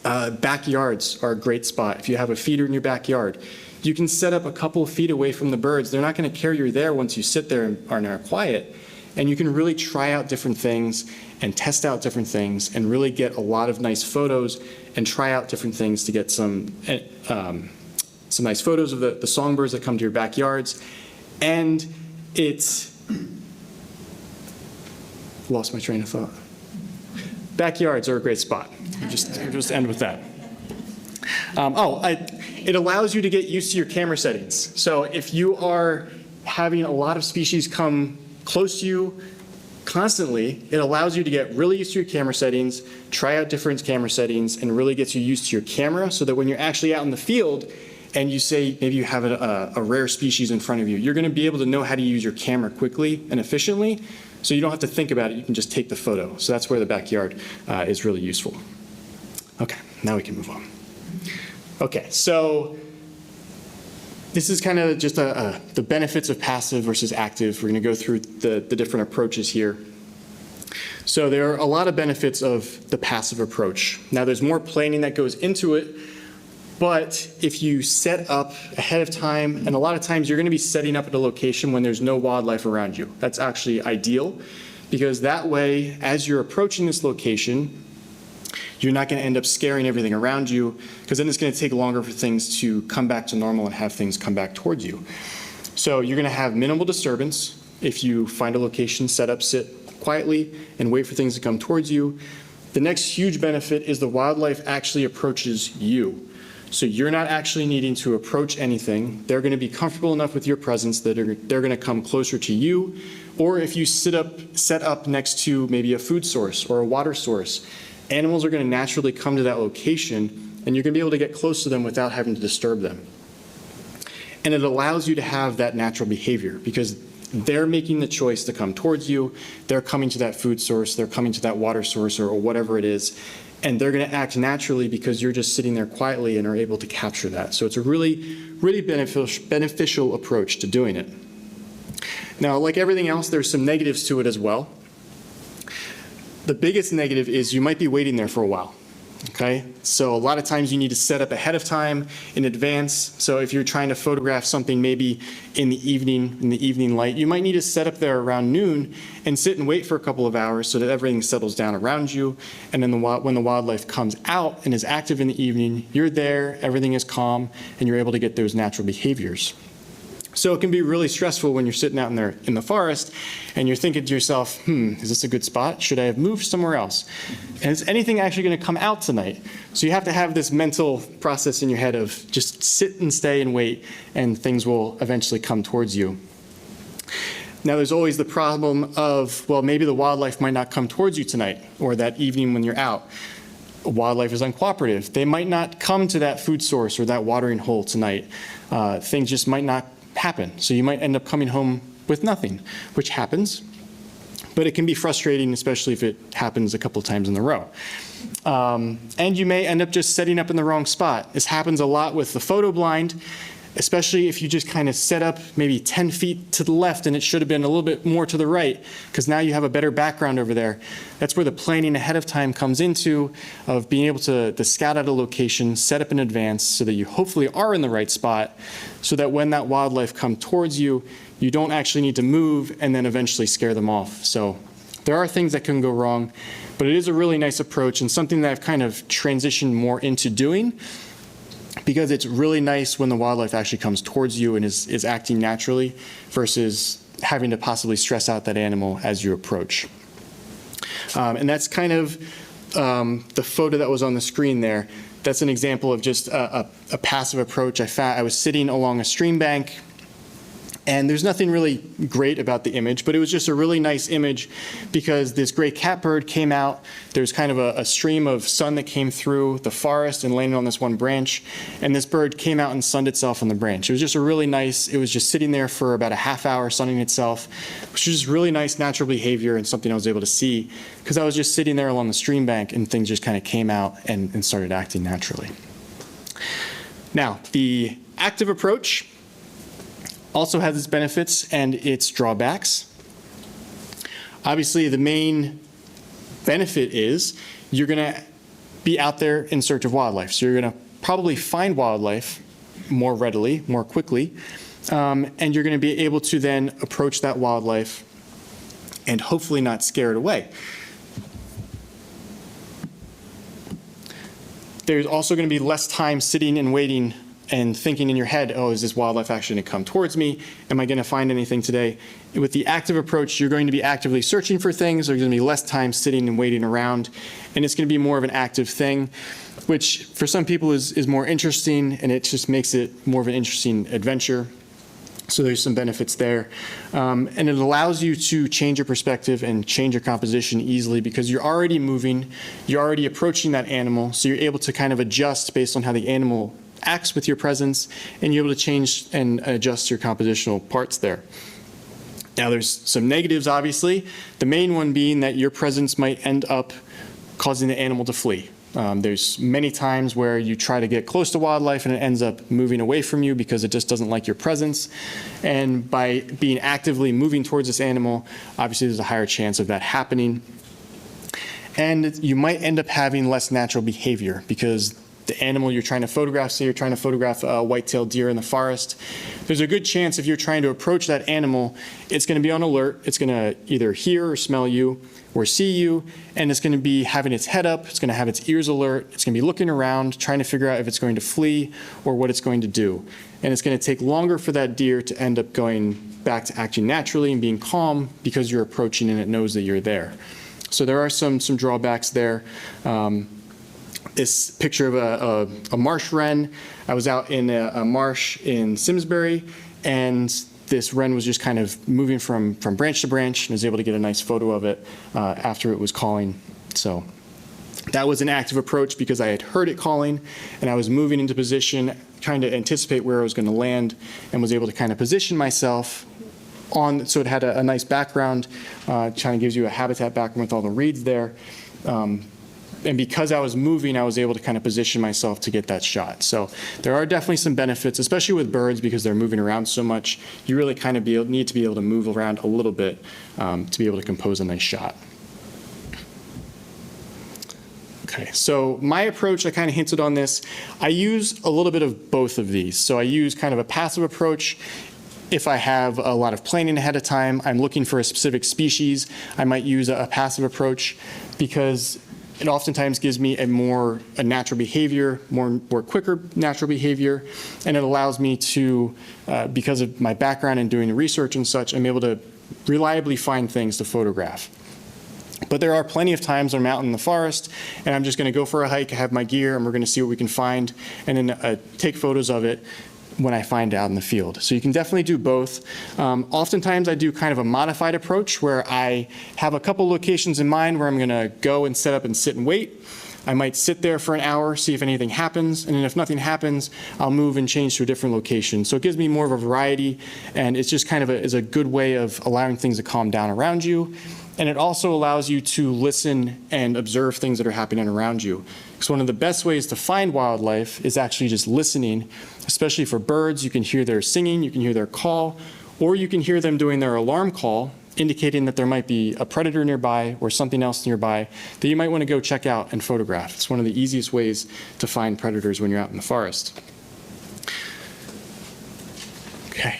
Backyards are a great spot. If you have a feeder in your backyard, you can set up a couple of feet away from the birds. They're not going to care you're there once you sit there and are quiet. And you can really try out different things and test out different things and really get a lot of nice photos and try out different things to get some nice photos of the songbirds that come to your backyards. And it's, lost my train of thought. Backyards are a great spot. Just end with that. It allows you to get used to your camera settings. So if you are having a lot of species come close to you constantly, it allows you to get really used to your camera settings, try out different camera settings, and really gets you used to your camera so that when you're actually out in the field and you say maybe you have a rare species in front of you, you're going to be able to know how to use your camera quickly and efficiently, so you don't have to think about it. You can just take the photo. So that's where the backyard is really useful. Okay, now we can move on. Okay, so this is kind of just the benefits of passive versus active. We're going to go through the different approaches here. So there are a lot of benefits of the passive approach. Now there's more planning that goes into it, but if you set up ahead of time, and a lot of times you're going to be setting up at a location when there's no wildlife around you. That's actually ideal, because that way, as you're approaching this location, you're not going to end up scaring everything around you, because then it's going to take longer for things to come back to normal and have things come back towards you. So you're going to have minimal disturbance if you find a location, set up, sit quietly, and wait for things to come towards you. The next huge benefit is the wildlife actually approaches you. So you're not actually needing to approach anything. They're going to be comfortable enough with your presence that they're going to come closer to you. Or if you set up next to maybe a food source or a water source, animals are going to naturally come to that location, and you're going to be able to get close to them without having to disturb them. And it allows you to have that natural behavior because they're making the choice to come towards you. They're coming to that food source. They're coming to that water source or whatever it is. And they're going to act naturally because you're just sitting there quietly and are able to capture that. So it's a really, really beneficial approach to doing it. Now, like everything else, there's some negatives to it as well. The biggest negative is you might be waiting there for a while. Okay, so a lot of times you need to set up ahead of time in advance. So if you're trying to photograph something maybe in the evening light, you might need to set up there around noon and sit and wait for a couple of hours so that everything settles down around you. And then when the wildlife comes out and is active in the evening, you're there, everything is calm, and you're able to get those natural behaviors. So it can be really stressful when you're sitting out in the forest and you're thinking to yourself, is this a good spot? Should I have moved somewhere else? And is anything actually going to come out tonight? So you have to have this mental process in your head of just sit and stay and wait, and things will eventually come towards you. Now there's always the problem of, well, maybe the wildlife might not come towards you tonight or that evening when you're out. Wildlife is uncooperative. They might not come to that food source or that watering hole tonight. Things just might not happen. So you might end up coming home with nothing, which happens, but it can be frustrating, especially if it happens a couple of times in a row. And you may end up just setting up in the wrong spot. This happens a lot with the photo blind, especially if you just kind of set up maybe 10 feet to the left and it should have been a little bit more to the right, because now you have a better background over there. That's where the planning ahead of time comes into, of being able to scout out a location, set up in advance so that you hopefully are in the right spot, so that when that wildlife comes towards you, you don't actually need to move and then eventually scare them off. So there are things that can go wrong, but it is a really nice approach and something that I've kind of transitioned more into doing, because it's really nice when the wildlife actually comes towards you and is acting naturally versus having to possibly stress out that animal as you approach. And that's kind of the photo that was on the screen there. That's an example of just a passive approach. I was sitting along a stream bank And there's nothing really great about the image, but it was just a really nice image because this gray catbird came out. There's kind of a stream of sun that came through the forest and landed on this one branch. And this bird came out and sunned itself on the branch. It was just a really nice, it was just sitting there for about a half hour sunning itself, which was just really nice natural behavior and something I was able to see because I was just sitting there along the stream bank and things just kind of came out and started acting naturally. Now, the active approach also has its benefits and its drawbacks. Obviously, the main benefit is you're going to be out there in search of wildlife. So you're going to probably find wildlife more readily, more quickly, and you're going to be able to then approach that wildlife and hopefully not scare it away. There's also going to be less time sitting and waiting and thinking in your head, oh, is this wildlife actually going to come towards me? Am I going to find anything today? With the active approach, you're going to be actively searching for things. There's going to be less time sitting and waiting around, and it's going to be more of an active thing, which for some people is more interesting, and it just makes it more of an interesting adventure. So there's some benefits there. And it allows you to change your perspective and change your composition easily because you're already moving, you're already approaching that animal, so you're able to kind of adjust based on how the animal acts with your presence, and you're able to change and adjust your compositional parts there. Now there's some negatives, obviously. The main one being that your presence might end up causing the animal to flee. There's many times where you try to get close to wildlife and it ends up moving away from you because it just doesn't like your presence. And by being actively moving towards this animal, obviously there's a higher chance of that happening. And you might end up having less natural behavior because the animal you're trying to photograph, say you're trying to photograph a white-tailed deer in the forest, there's a good chance if you're trying to approach that animal, it's going to be on alert. It's going to either hear or smell you or see you, and it's going to be having its head up. It's going to have its ears alert. It's going to be looking around, trying to figure out if it's going to flee or what it's going to do. And it's going to take longer for that deer to end up going back to acting naturally and being calm because you're approaching and it knows that you're there. So there are some drawbacks there. This picture of a marsh wren. I was out in a marsh in Simsbury, and this wren was just kind of moving from branch to branch, and I was able to get a nice photo of it after it was calling. So that was an active approach because I had heard it calling, and I was moving into position, trying to anticipate where I was going to land, and was able to kind of position myself on, so it had a nice background, kind of gives you a habitat background with all the reeds there. And because I was moving, I was able to kind of position myself to get that shot. So there are definitely some benefits, especially with birds because they're moving around so much. You really kind of need to be able to move around a little bit to be able to compose a nice shot. Okay, so my approach, I kind of hinted on this. I use a little bit of both of these. So I use kind of a passive approach. If I have a lot of planning ahead of time, I'm looking for a specific species, I might use a passive approach because it oftentimes gives me a natural behavior, more quicker natural behavior, and it allows me to, because of my background in doing research and such, I'm able to reliably find things to photograph. But there are plenty of times when I'm out in the forest and I'm just going to go for a hike, I have my gear, and we're going to see what we can find, and then take photos of it when I find out in the field. So you can definitely do both. Oftentimes I do kind of a modified approach where I have a couple locations in mind where I'm going to go and set up and sit and wait. I might sit there for an hour, see if anything happens, and then if nothing happens, I'll move and change to a different location. So it gives me more of a variety, and it's just kind of is a good way of allowing things to calm down around you. And it also allows you to listen and observe things that are happening around you. Because one of the best ways to find wildlife is actually just listening, especially for birds. You can hear their singing, you can hear their call, or you can hear them doing their alarm call, indicating that there might be a predator nearby or something else nearby that you might want to go check out and photograph. It's one of the easiest ways to find predators when you're out in the forest. Okay.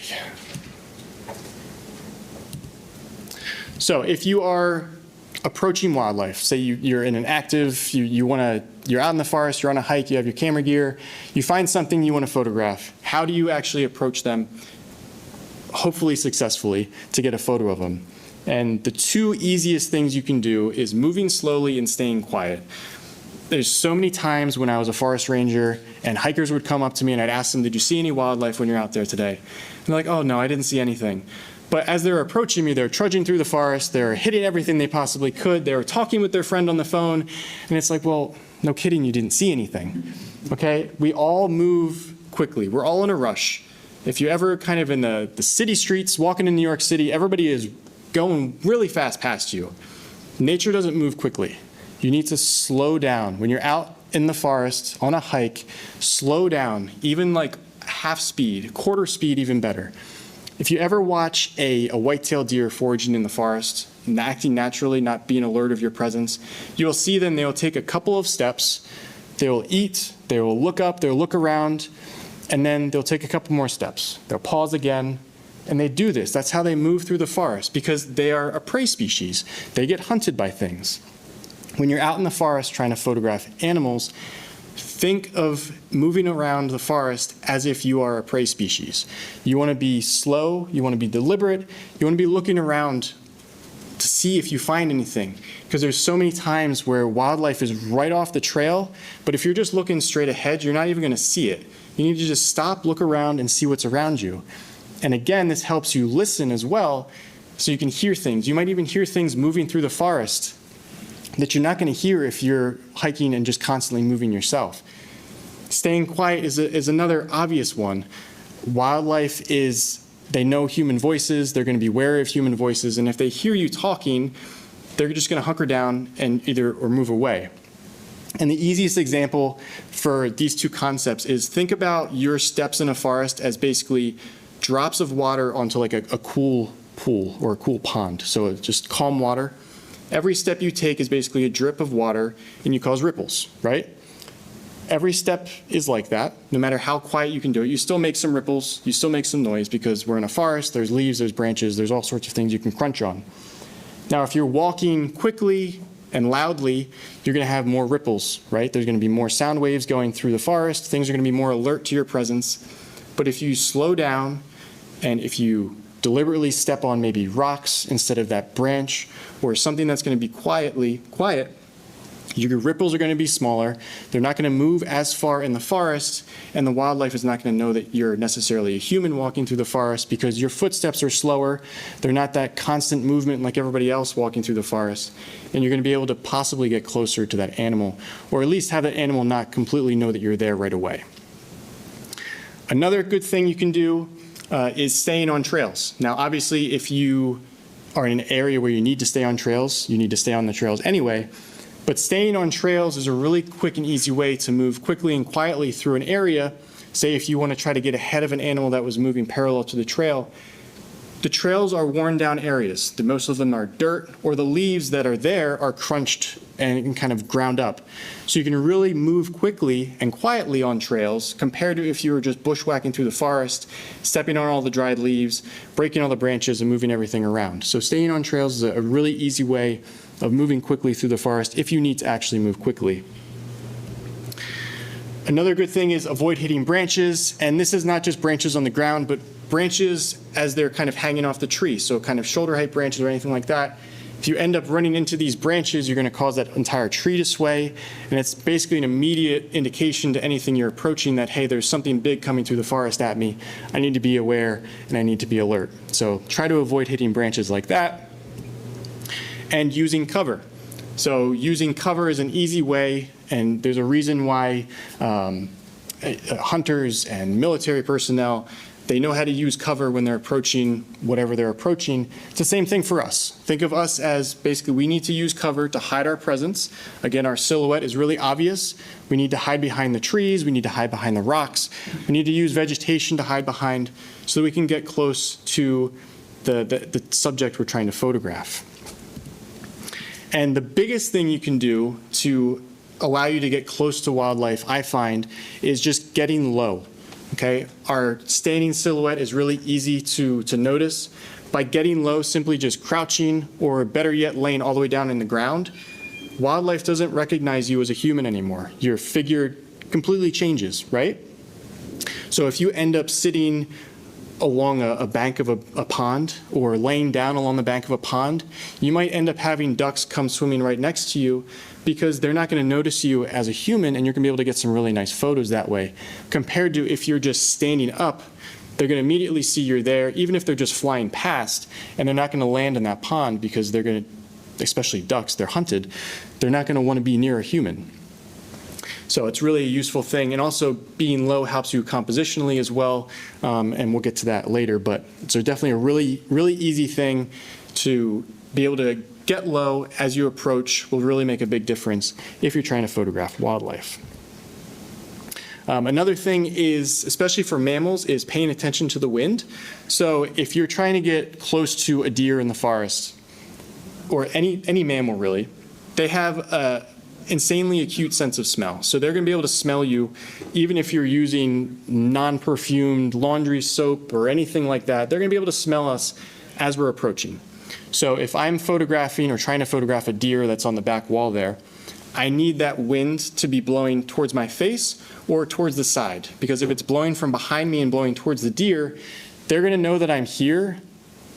So if you are approaching wildlife, say you're in an active, you're out in the forest, you're on a hike, you have your camera gear, you find something you want to photograph, how do you actually approach them, hopefully successfully, to get a photo of them? And the two easiest things you can do is moving slowly and staying quiet. there's so many times when I was a forest ranger and hikers would come up to me and I'd ask them, did you see any wildlife when you're out there today? And they're like, oh, no, I didn't see anything. But as they're approaching me, they're trudging through the forest, they're hitting everything they possibly could, they were talking with their friend on the phone, and it's like, well, no kidding, you didn't see anything, okay? We all move quickly. We're all in a rush. If you're ever kind of in the city streets, walking in New York City, everybody is going really fast past you. Nature doesn't move quickly. You need to slow down. When you're out in the forest on a hike, slow down, even like half speed, quarter speed, even better. If you ever watch a white-tailed deer foraging in the forest, acting naturally, not being alert of your presence, you'll see them, they'll take a couple of steps, they will eat, they will look up, they'll look around, and then they'll take a couple more steps. They'll pause again, and they do this. That's how they move through the forest, because they are a prey species. They get hunted by things. When you're out in the forest trying to photograph animals, think of moving around the forest as if you are a prey species. You want to be slow, you want to be deliberate, you want to be looking around to see if you find anything. Because there's so many times where wildlife is right off the trail, but if you're just looking straight ahead, you're not even going to see it. You need to just stop, look around, and see what's around you. And again, this helps you listen as well, so you can hear things. You might even hear things moving through the forest that you're not going to hear if you're hiking and just constantly moving yourself. Staying quiet is another obvious one. Wildlife they know human voices, they're going to be wary of human voices, and if they hear you talking, they're just going to hunker down and or move away. And the easiest example for these two concepts is think about your steps in a forest as basically drops of water onto like a cool pool or a cool pond. So it's just calm water. Every step you take is basically a drip of water and you cause ripples, right? Every step is like that. No matter how quiet you can do it, you still make some ripples, you still make some noise because we're in a forest, there's leaves, there's branches, there's all sorts of things you can crunch on. Now, if you're walking quickly and loudly, you're going to have more ripples, right? There's going to be more sound waves going through the forest, things are going to be more alert to your presence. But if you slow down and if you deliberately step on maybe rocks instead of that branch or something that's going to be quiet, your ripples are going to be smaller. They're not going to move as far in the forest, and the wildlife is not going to know that you're necessarily a human walking through the forest because your footsteps are slower. They're not that constant movement like everybody else walking through the forest, and you're going to be able to possibly get closer to that animal, or at least have that animal not completely know that you're there right away. Another good thing you can do is staying on trails. Now, obviously, if you are in an area where you need to stay on trails, you need to stay on the trails anyway. But staying on trails is a really quick and easy way to move quickly and quietly through an area. Say if you want to try to get ahead of an animal that was moving parallel to the trail. The trails are worn down areas. Most of them are dirt, or the leaves that are there are crunched and kind of ground up. So you can really move quickly and quietly on trails compared to if you were just bushwhacking through the forest, stepping on all the dried leaves, breaking all the branches and moving everything around. So staying on trails is a really easy way of moving quickly through the forest if you need to actually move quickly. Another good thing is avoid hitting branches, and this is not just branches on the ground, but branches as they're kind of hanging off the tree, so kind of shoulder height branches or anything like that. If you end up running into these branches, you're going to cause that entire tree to sway, and it's basically an immediate indication to anything you're approaching that, hey, there's something big coming through the forest at me. I need to be aware, and I need to be alert. So try to avoid hitting branches like that. And using cover. So using cover is an easy way, and there's a reason why hunters and military personnel, they know how to use cover when they're approaching whatever they're approaching. It's the same thing for us. Think of us as basically we need to use cover to hide our presence. Again, our silhouette is really obvious. We need to hide behind the trees. We need to hide behind the rocks. We need to use vegetation to hide behind so that we can get close to the subject we're trying to photograph. And the biggest thing you can do to allow you to get close to wildlife, I find, is just getting low. Okay, our standing silhouette is really easy to notice. By getting low, simply just crouching, or better yet, laying all the way down in the ground, wildlife doesn't recognize you as a human anymore. Your figure completely changes, right? So if you end up sitting along a bank of a pond or laying down along the bank of a pond, you might end up having ducks come swimming right next to you because they're not going to notice you as a human, and you're going to be able to get some really nice photos that way. Compared to if you're just standing up, they're going to immediately see you're there, even if they're just flying past, and they're not going to land in that pond because they're going to, especially ducks, they're hunted, they're not going to want to be near a human. So it's really a useful thing, and also being low helps you compositionally as well, and we'll get to that later. But it's definitely a really easy thing to be able to get low as you approach. Will really make a big difference if you're trying to photograph wildlife. Another thing is, especially for mammals, is paying attention to the wind. So if you're trying to get close to a deer in the forest, or any mammal really, they have a insanely acute sense of smell. So they're going to be able to smell you even if you're using non-perfumed laundry soap or anything like that. They're going to be able to smell us as we're approaching. So if I'm photographing or trying to photograph a deer that's on the back wall there, I need that wind to be blowing towards my face or towards the side, because if it's blowing from behind me and blowing towards the deer, they're going to know that I'm here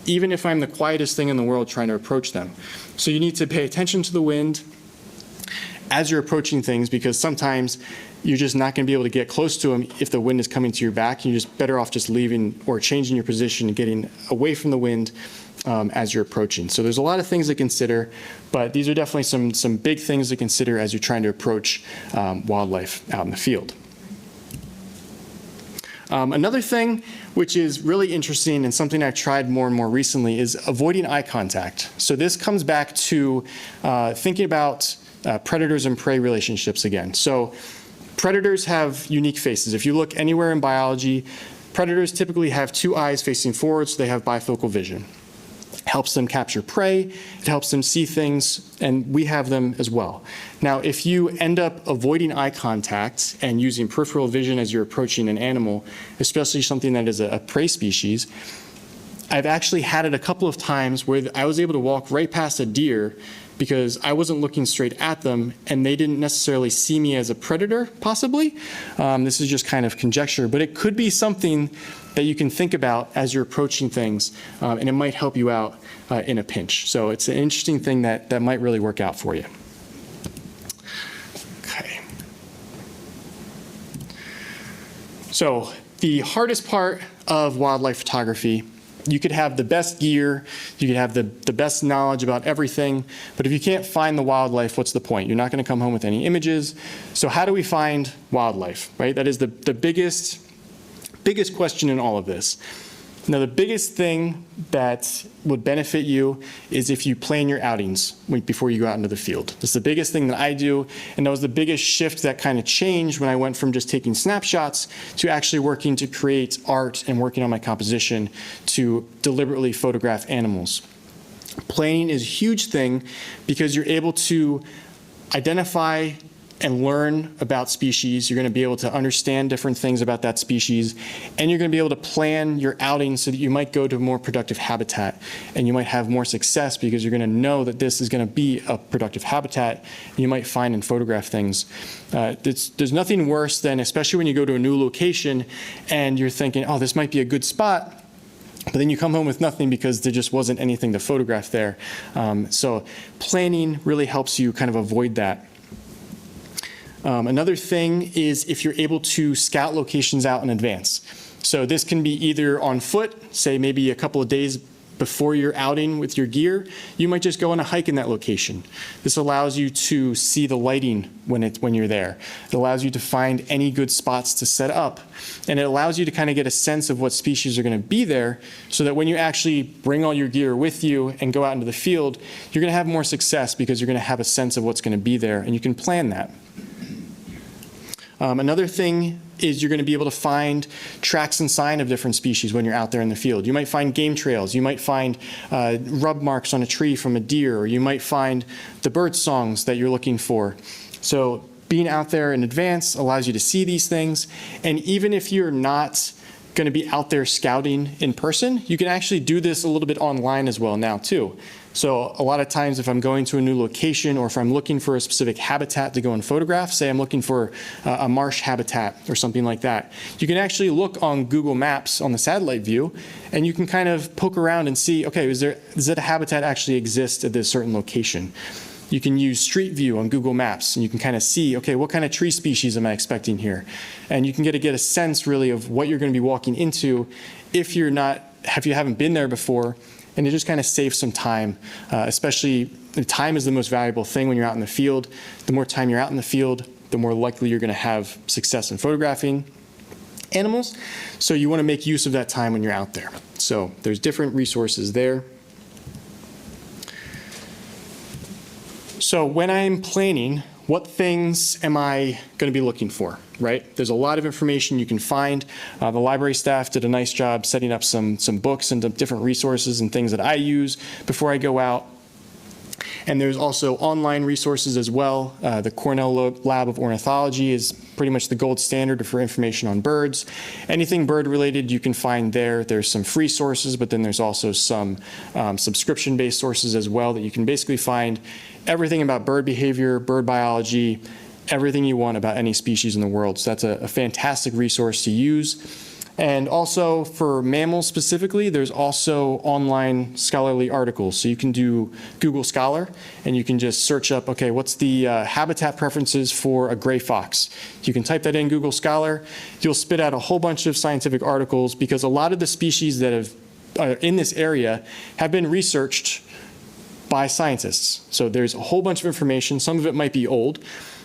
even if I'm the quietest thing in the world trying to approach them. So you need to pay attention to the wind as you're approaching things, because sometimes you're just not going to be able to get close to them if the wind is coming to your back. You're just better off just leaving or changing your position and getting away from the wind as you're approaching. So there's a lot of things to consider, but these are definitely some big things to consider as you're trying to approach wildlife out in the field. Another thing which is really interesting and something I've tried more and more recently is avoiding eye contact. So this comes back to thinking about predators and prey relationships again. So predators have unique faces. If you look anywhere in biology, predators typically have two eyes facing forward, so they have bifocal vision. It helps them capture prey, it helps them see things, and we have them as well. Now, if you end up avoiding eye contact and using peripheral vision as you're approaching an animal, especially something that is a prey species, I've actually had it a couple of times where I was able to walk right past a deer because I wasn't looking straight at them and they didn't necessarily see me as a predator, possibly. This is just kind of conjecture, but it could be something that you can think about as you're approaching things, and it might help you out in a pinch. So it's an interesting thing that might really work out for you. Okay. So the hardest part of wildlife photography, you could have the best gear, you could have the best knowledge about everything, but if you can't find the wildlife, what's the point? You're not going to come home with any images. So how do we find wildlife, right? That is the biggest question in all of this. Now, the biggest thing that would benefit you is if you plan your outings before you go out into the field. That's the biggest thing that I do, and that was the biggest shift that kind of changed when I went from just taking snapshots to actually working to create art and working on my composition to deliberately photograph animals. Planning is a huge thing because you're able to identify and learn about species. You're going to be able to understand different things about that species, and you're going to be able to plan your outing so that you might go to a more productive habitat, and you might have more success because you're going to know that this is going to be a productive habitat. You might find and photograph things. There's nothing worse than, especially when you go to a new location and you're thinking, oh, this might be a good spot, but then you come home with nothing because there just wasn't anything to photograph there. So planning really helps you kind of avoid that. Another thing is if you're able to scout locations out in advance. So this can be either on foot, say maybe a couple of days before you're outing with your gear, you might just go on a hike in that location. This allows you to see the lighting when you're there. It allows you to find any good spots to set up. And it allows you to kind of get a sense of what species are going to be there so that when you actually bring all your gear with you and go out into the field, you're going to have more success because you're going to have a sense of what's going to be there, and you can plan that. Another thing is you're going to be able to find tracks and sign of different species when you're out there in the field. You might find game trails. You might find rub marks on a tree from a deer, or you might find the bird songs that you're looking for. So being out there in advance allows you to see these things. And even if you're not going to be out there scouting in person, you can actually do this a little bit online as well now too. So a lot of times if I'm going to a new location or if I'm looking for a specific habitat to go and photograph, say I'm looking for a marsh habitat or something like that, you can actually look on Google Maps on the satellite view and you can kind of poke around and see, okay, does that habitat actually exist at this certain location? You can use Street View on Google Maps and you can kind of see, okay, what kind of tree species am I expecting here? And you can get a sense really of what you're going to be walking into if you haven't been there before. And it just kind of saves some time, especially time is the most valuable thing when you're out in the field. The more time you're out in the field, the more likely you're going to have success in photographing animals. So you want to make use of that time when you're out there. So there's different resources there. So when I'm planning, what things am I going to be looking for, right? There's a lot of information you can find. The library staff did a nice job setting up some books and different resources and things that I use before I go out. And there's also online resources as well. The Cornell Lab of Ornithology is pretty much the gold standard for information on birds. Anything bird related you can find there. There's some free sources, but then there's also some subscription-based sources as well that you can basically find everything about bird behavior, bird biology, everything you want about any species in the world. So that's a fantastic resource to use. And also for mammals specifically, there's also online scholarly articles. So you can do Google Scholar and you can just search up, okay, what's the habitat preferences for a gray fox? You can type that in Google Scholar. You'll spit out a whole bunch of scientific articles because a lot of the species that are in this area have been researched by scientists. So there's a whole bunch of information. Some of it might be old,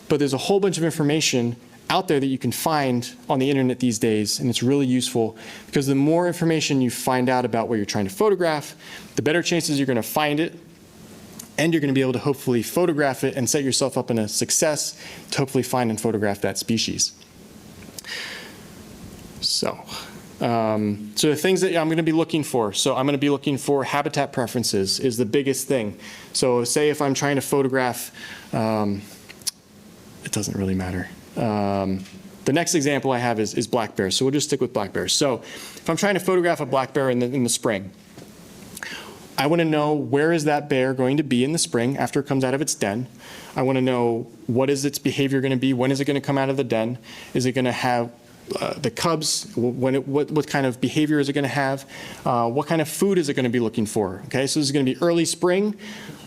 but there's a whole bunch of information out there that you can find on the internet these days, and it's really useful because the more information you find out about what you're trying to photograph, the better chances you're going to find it, and you're going to be able to hopefully photograph it and set yourself up in a success to hopefully find and photograph that species. So the things that I'm going to be looking for. So I'm going to be looking for habitat preferences is the biggest thing. So say if I'm trying to photograph, it doesn't really matter. The next example I have is black bears. So we'll just stick with black bears. So if I'm trying to photograph a black bear in the spring, I want to know where is that bear going to be in the spring after it comes out of its den. I want to know what is its behavior going to be. When is it going to come out of the den? Is it going to have the cubs, what kind of behavior is it going to have? What kind of food is it going to be looking for? Okay, so this is going to be early spring.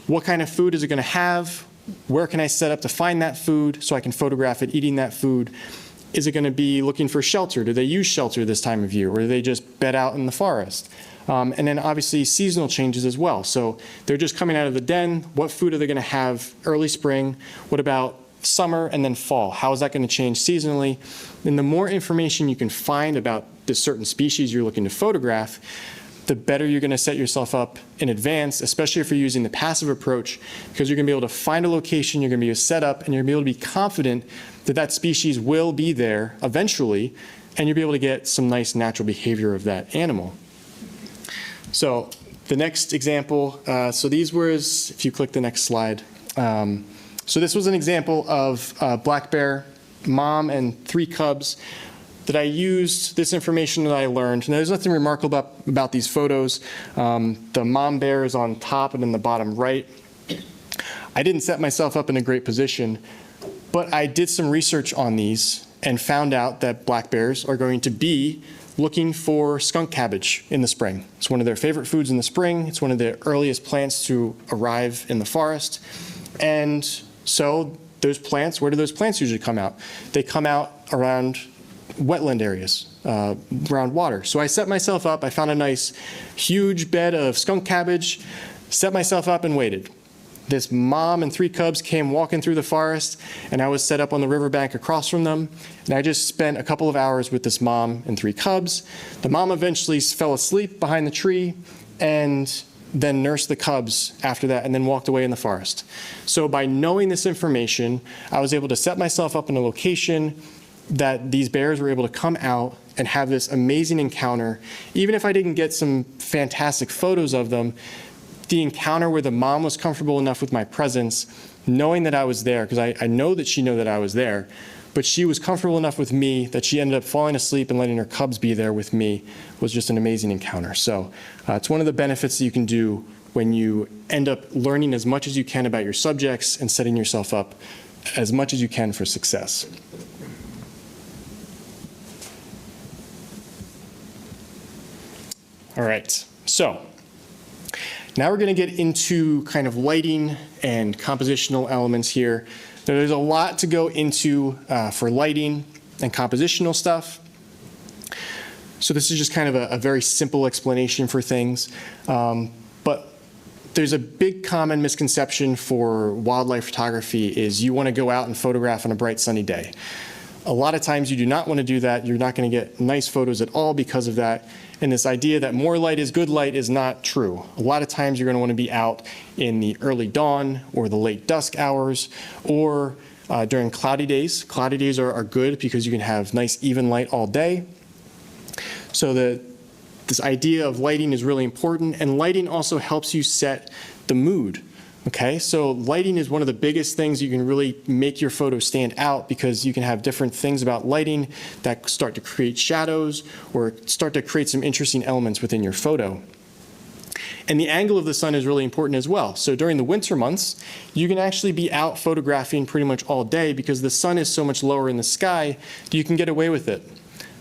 What kind of food is it going to have? Where can I set up to find that food so I can photograph it eating that food? Is it going to be looking for shelter? Do they use shelter this time of year, or do they just bed out in the forest? And then obviously seasonal changes as well. So they're just coming out of the den. What food are they going to have early spring? What about summer and then fall? How is that going to change seasonally? And the more information you can find about this certain species you're looking to photograph, the better you're going to set yourself up in advance, especially if you're using the passive approach, because you're going to be able to find a location, you're going to be able to set up, and you're going to be able to be confident that that species will be there eventually, and you'll be able to get some nice natural behavior of that animal. So the next example, so these were, if you click the next slide, so this was an example of black bear, mom and 3 cubs, that I used this information that I learned. And there's nothing remarkable about these photos. The mom bear is on top and in the bottom right. I didn't set myself up in a great position, but I did some research on these and found out that black bears are going to be looking for skunk cabbage in the spring. It's one of their favorite foods in the spring. It's one of the earliest plants to arrive in the forest. And so those plants, where do those plants usually come out? They come out around wetland areas, around water. So I set myself up, I found a nice huge bed of skunk cabbage, set myself up and waited. This mom and 3 cubs came walking through the forest, and I was set up on the riverbank across from them, and I just spent a couple of hours with this mom and 3 cubs. The mom eventually fell asleep behind the tree and then nursed the cubs after that and then walked away in the forest. So by knowing this information, I was able to set myself up in a location that these bears were able to come out and have this amazing encounter. Even if I didn't get some fantastic photos of them, the encounter where the mom was comfortable enough with my presence, knowing that I was there, because I know that she knew that I was there, but she was comfortable enough with me that she ended up falling asleep and letting her cubs be there with me. It was just an amazing encounter. So it's one of the benefits that you can do when you end up learning as much as you can about your subjects and setting yourself up as much as you can for success. All right, so now we're going to get into kind of lighting and compositional elements here. There's a lot to go into for lighting and compositional stuff. So this is just kind of a very simple explanation for things. But there's a big common misconception for wildlife photography is you want to go out and photograph on a bright sunny day. A lot of times you do not want to do that. You're not going to get nice photos at all because of that. And this idea that more light is good light is not true. A lot of times you're going to want to be out in the early dawn or the late dusk hours or during cloudy days. Cloudy days are good because you can have nice even light all day. So this idea of lighting is really important, and lighting also helps you set the mood. Okay, so lighting is one of the biggest things you can really make your photo stand out because you can have different things about lighting that start to create shadows or start to create some interesting elements within your photo. And the angle of the sun is really important as well. So during the winter months, you can actually be out photographing pretty much all day because the sun is so much lower in the sky, you can get away with it.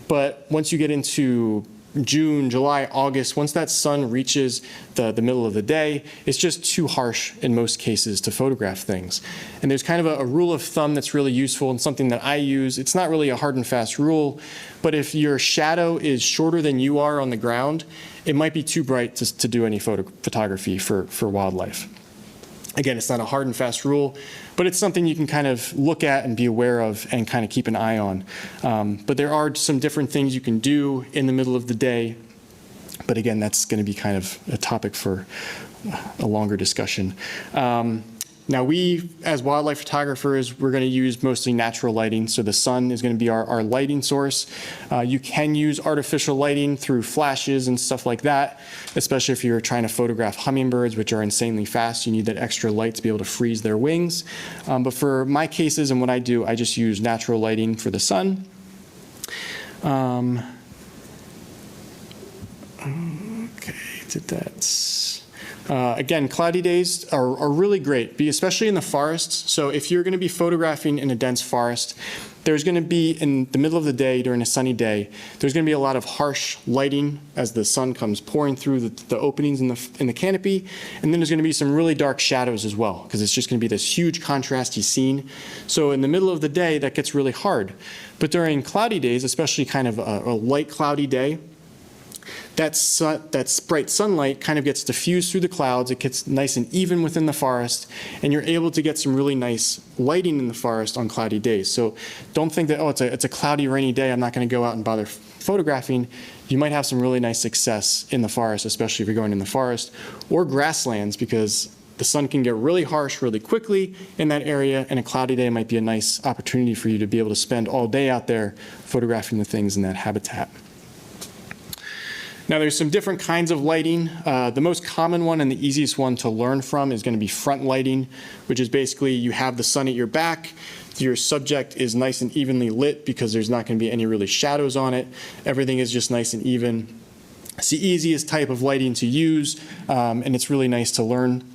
But once you get into June, July, August, once that sun reaches the middle of the day, it's just too harsh in most cases to photograph things. And there's kind of a rule of thumb that's really useful and something that I use. It's not really a hard and fast rule, but if your shadow is shorter than you are on the ground, it might be too bright to do any photography for wildlife. Again, it's not a hard and fast rule, but it's something you can kind of look at and be aware of and kind of keep an eye on. But there are some different things you can do in the middle of the day. But again, that's going to be kind of a topic for a longer discussion. Now we, as wildlife photographers, we're going to use mostly natural lighting. So the sun is going to be our lighting source. You can use artificial lighting through flashes and stuff like that, especially if you're trying to photograph hummingbirds, which are insanely fast. You need that extra light to be able to freeze their wings. But for my cases and what I do, I just use natural lighting for the sun. Okay, did that. Again, cloudy days are really great, especially in the forests. So if you're going to be photographing in a dense forest, there's going to be, in the middle of the day, during a sunny day, there's going to be a lot of harsh lighting as the sun comes pouring through the openings in the canopy. And then there's going to be some really dark shadows as well, because it's just going to be this huge contrasty scene. So in the middle of the day, that gets really hard. But during cloudy days, especially kind of a light cloudy day, that bright sunlight kind of gets diffused through the clouds. It gets nice and even within the forest, and you're able to get some really nice lighting in the forest on cloudy days. So don't think that, oh, it's a cloudy, rainy day, I'm not going to go out and bother photographing. You might have some really nice success in the forest, especially if you're going in the forest, or grasslands, because the sun can get really harsh really quickly in that area, and a cloudy day might be a nice opportunity for you to be able to spend all day out there photographing the things in that habitat. Now there's some different kinds of lighting. The most common one and the easiest one to learn from is going to be front lighting, which is basically you have the sun at your back, your subject is nice and evenly lit because there's not going to be any really shadows on it. Everything is just nice and even. It's the easiest type of lighting to use, and it's really nice to learn.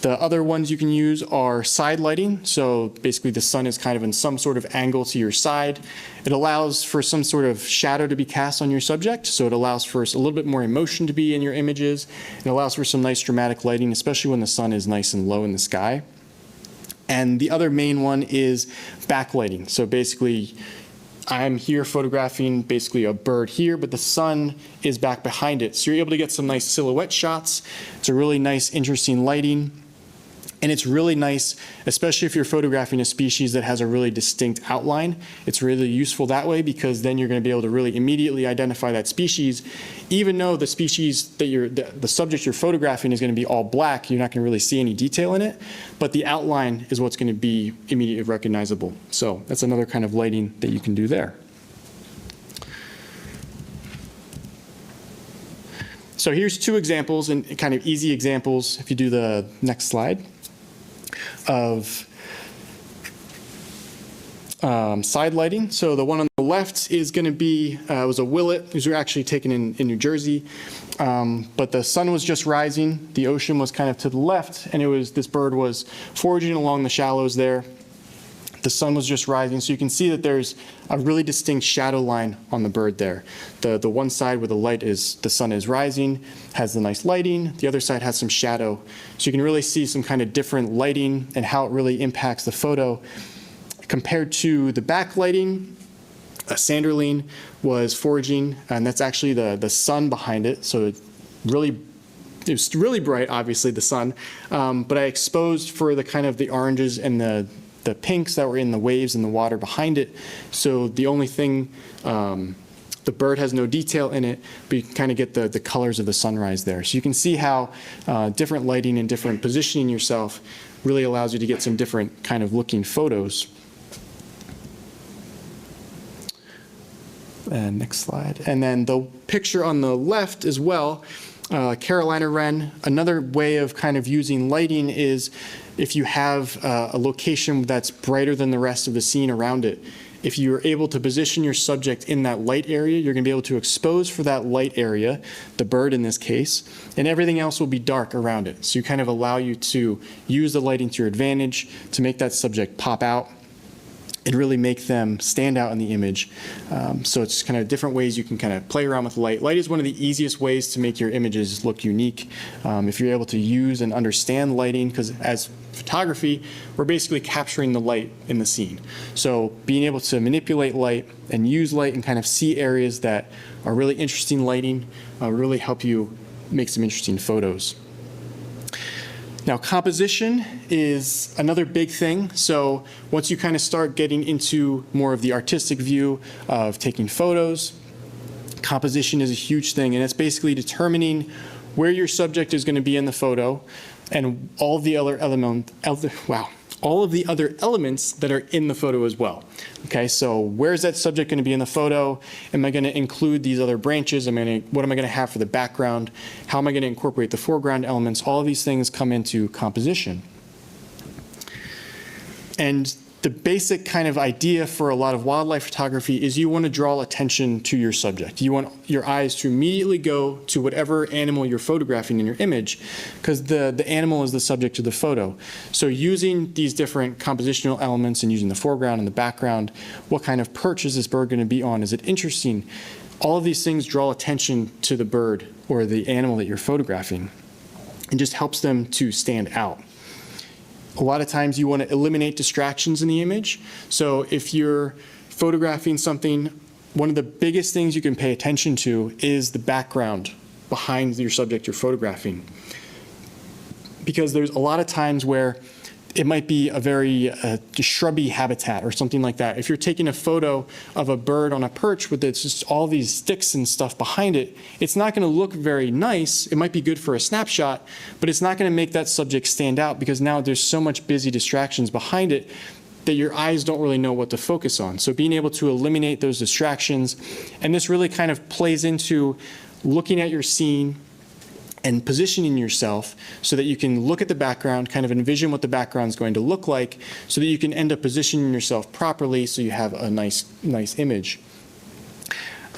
The other ones you can use are side lighting. So basically the sun is kind of in some sort of angle to your side. It allows for some sort of shadow to be cast on your subject. So it allows for a little bit more emotion to be in your images. It allows for some nice dramatic lighting, especially when the sun is nice and low in the sky. And the other main one is backlighting. So basically I'm here photographing basically a bird here, but the sun is back behind it. So you're able to get some nice silhouette shots. It's a really nice, interesting lighting. And it's really nice, especially if you're photographing a species that has a really distinct outline. It's really useful that way because then you're going to be able to really immediately identify that species. Even though the species that the subject you're photographing is going to be all black, you're not going to really see any detail in it, but the outline is what's going to be immediately recognizable. So that's another kind of lighting that you can do there. So here's two examples, and kind of easy examples, if you do the next slide, of side lighting. So the one on the left is going to be, was a Willet. These were actually taken in New Jersey. But the sun was just rising. The ocean was kind of to the left, and this bird was foraging along the shallows there. The sun was just rising, so you can see that there's a really distinct shadow line on the bird there. The one side where the sun is rising has the nice lighting. The other side has some shadow. So you can really see some kind of different lighting and how it really impacts the photo. Compared to the backlighting, a sanderling was foraging, and that's actually the sun behind it. So it was really bright, obviously, the sun. But I exposed for the kind of the oranges and the pinks that were in the waves and the water behind it. So the only thing, the bird has no detail in it, but you can kind of get the colors of the sunrise there. So you can see how different lighting and different positioning yourself really allows you to get some different kind of looking photos. And next slide. And then the picture on the left as well, Carolina wren. Another way of kind of using lighting is if you have a location that's brighter than the rest of the scene around it. If you're able to position your subject in that light area, you're going to be able to expose for that light area, the bird in this case, and everything else will be dark around it. So you kind of allow you to use the lighting to your advantage to make that subject pop out and really make them stand out in the image. So it's kind of different ways you can kind of play around with light. Light is one of the easiest ways to make your images look unique. If you're able to use and understand lighting, because as photography, we're basically capturing the light in the scene. So being able to manipulate light and use light and kind of see areas that are really interesting lighting really help you make some interesting photos. Now, composition is another big thing. So once you kind of start getting into more of the artistic view of taking photos, composition is a huge thing. And it's basically determining where your subject is going to be in the photo and all of the other elements that are in the photo as well. Okay, so where's that subject going to be in the photo? Am I going to include these other branches? What am I going to have for the background? How am I going to incorporate the foreground elements? All of these things come into composition. And the basic kind of idea for a lot of wildlife photography is you want to draw attention to your subject. You want your eyes to immediately go to whatever animal you're photographing in your image, because the animal is the subject of the photo. So using these different compositional elements and using the foreground and the background, what kind of perch is this bird going to be on? Is it interesting? All of these things draw attention to the bird or the animal that you're photographing and just helps them to stand out. A lot of times you want to eliminate distractions in the image. So if you're photographing something, one of the biggest things you can pay attention to is the background behind your subject you're photographing. Because there's a lot of times where it might be a very shrubby habitat or something like that. If you're taking a photo of a bird on a perch with just all these sticks and stuff behind it, it's not going to look very nice. It might be good for a snapshot, but it's not going to make that subject stand out because now there's so much busy distractions behind it that your eyes don't really know what to focus on. So being able to eliminate those distractions, and this really kind of plays into looking at your scene and positioning yourself so that you can look at the background, kind of envision what the background is going to look like, so that you can end up positioning yourself properly so you have a nice image.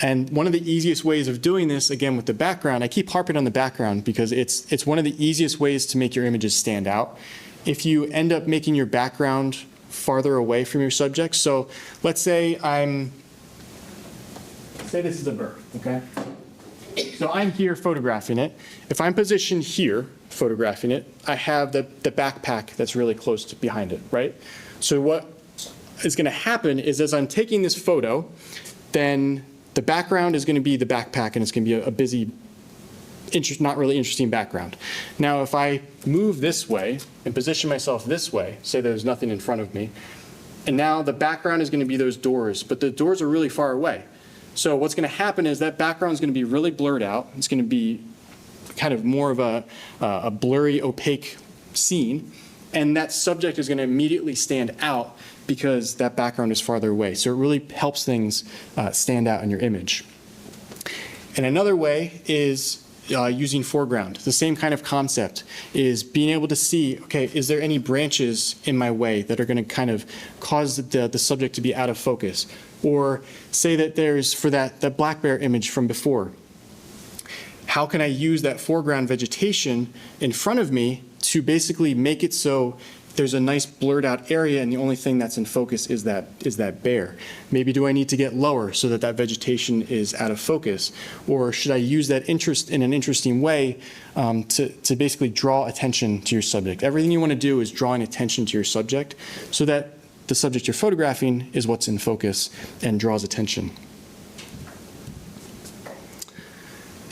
And one of the easiest ways of doing this, again with the background, I keep harping on the background because it's one of the easiest ways to make your images stand out. If you end up making your background farther away from your subject, so let's say this is a bird, okay? So I'm here photographing it. If I'm positioned here photographing it, I have the backpack that's really close to behind it, right? So what is going to happen is as I'm taking this photo, then the background is going to be the backpack and it's going to be a busy, not really interesting background. Now if I move this way and position myself this way, say there's nothing in front of me, and now the background is going to be those doors, but the doors are really far away. So what's going to happen is that background is going to be really blurred out. It's going to be kind of more of a blurry, opaque scene. And that subject is going to immediately stand out because that background is farther away. So it really helps things stand out in your image. And another way is using foreground. The same kind of concept is being able to see, okay, is there any branches in my way that are going to kind of cause the subject to be out of focus? Or say that there's, for that black bear image from before, how can I use that foreground vegetation in front of me to basically make it so there's a nice blurred out area and the only thing that's in focus is that bear? Maybe do I need to get lower so that that vegetation is out of focus? Or should I use that interest in an interesting way to basically draw attention to your subject? Everything you want to do is drawing attention to your subject so that the subject you're photographing is what's in focus and draws attention.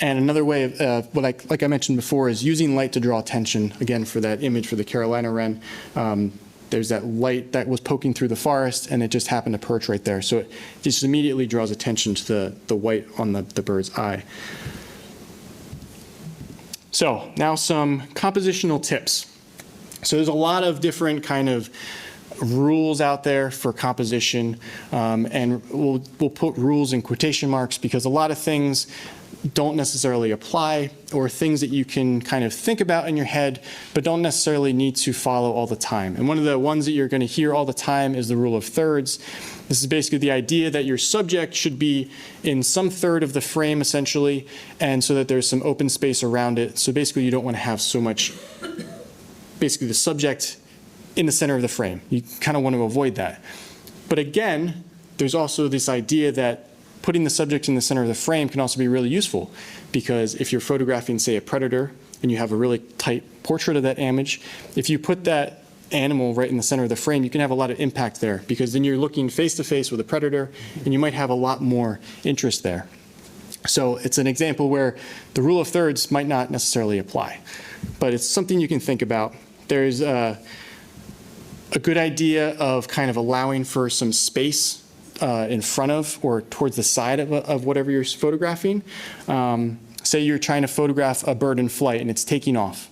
And another way of, like I mentioned before, is using light to draw attention. Again, for that image for the Carolina wren, there's that light that was poking through the forest, and it just happened to perch right there. So it just immediately draws attention to the white on the bird's eye. So now some compositional tips. So there's a lot of different kind of rules out there for composition, and we'll put rules in quotation marks because a lot of things don't necessarily apply, or things that you can kind of think about in your head but don't necessarily need to follow all the time. And one of the ones that you're going to hear all the time is the rule of thirds. This is basically the idea that your subject should be in some third of the frame essentially, and so that there's some open space around it. So basically you don't want to have so much, basically the subject in the center of the frame. You kind of want to avoid that. But again, there's also this idea that putting the subject in the center of the frame can also be really useful, because if you're photographing, say, a predator and you have a really tight portrait of that image, if you put that animal right in the center of the frame, you can have a lot of impact there, because then you're looking face to face with a predator and you might have a lot more interest there. So it's an example where the rule of thirds might not necessarily apply, but it's something you can think about. There's a good idea of kind of allowing for some space in front of or towards the side of whatever you're photographing. Say you're trying to photograph a bird in flight and it's taking off.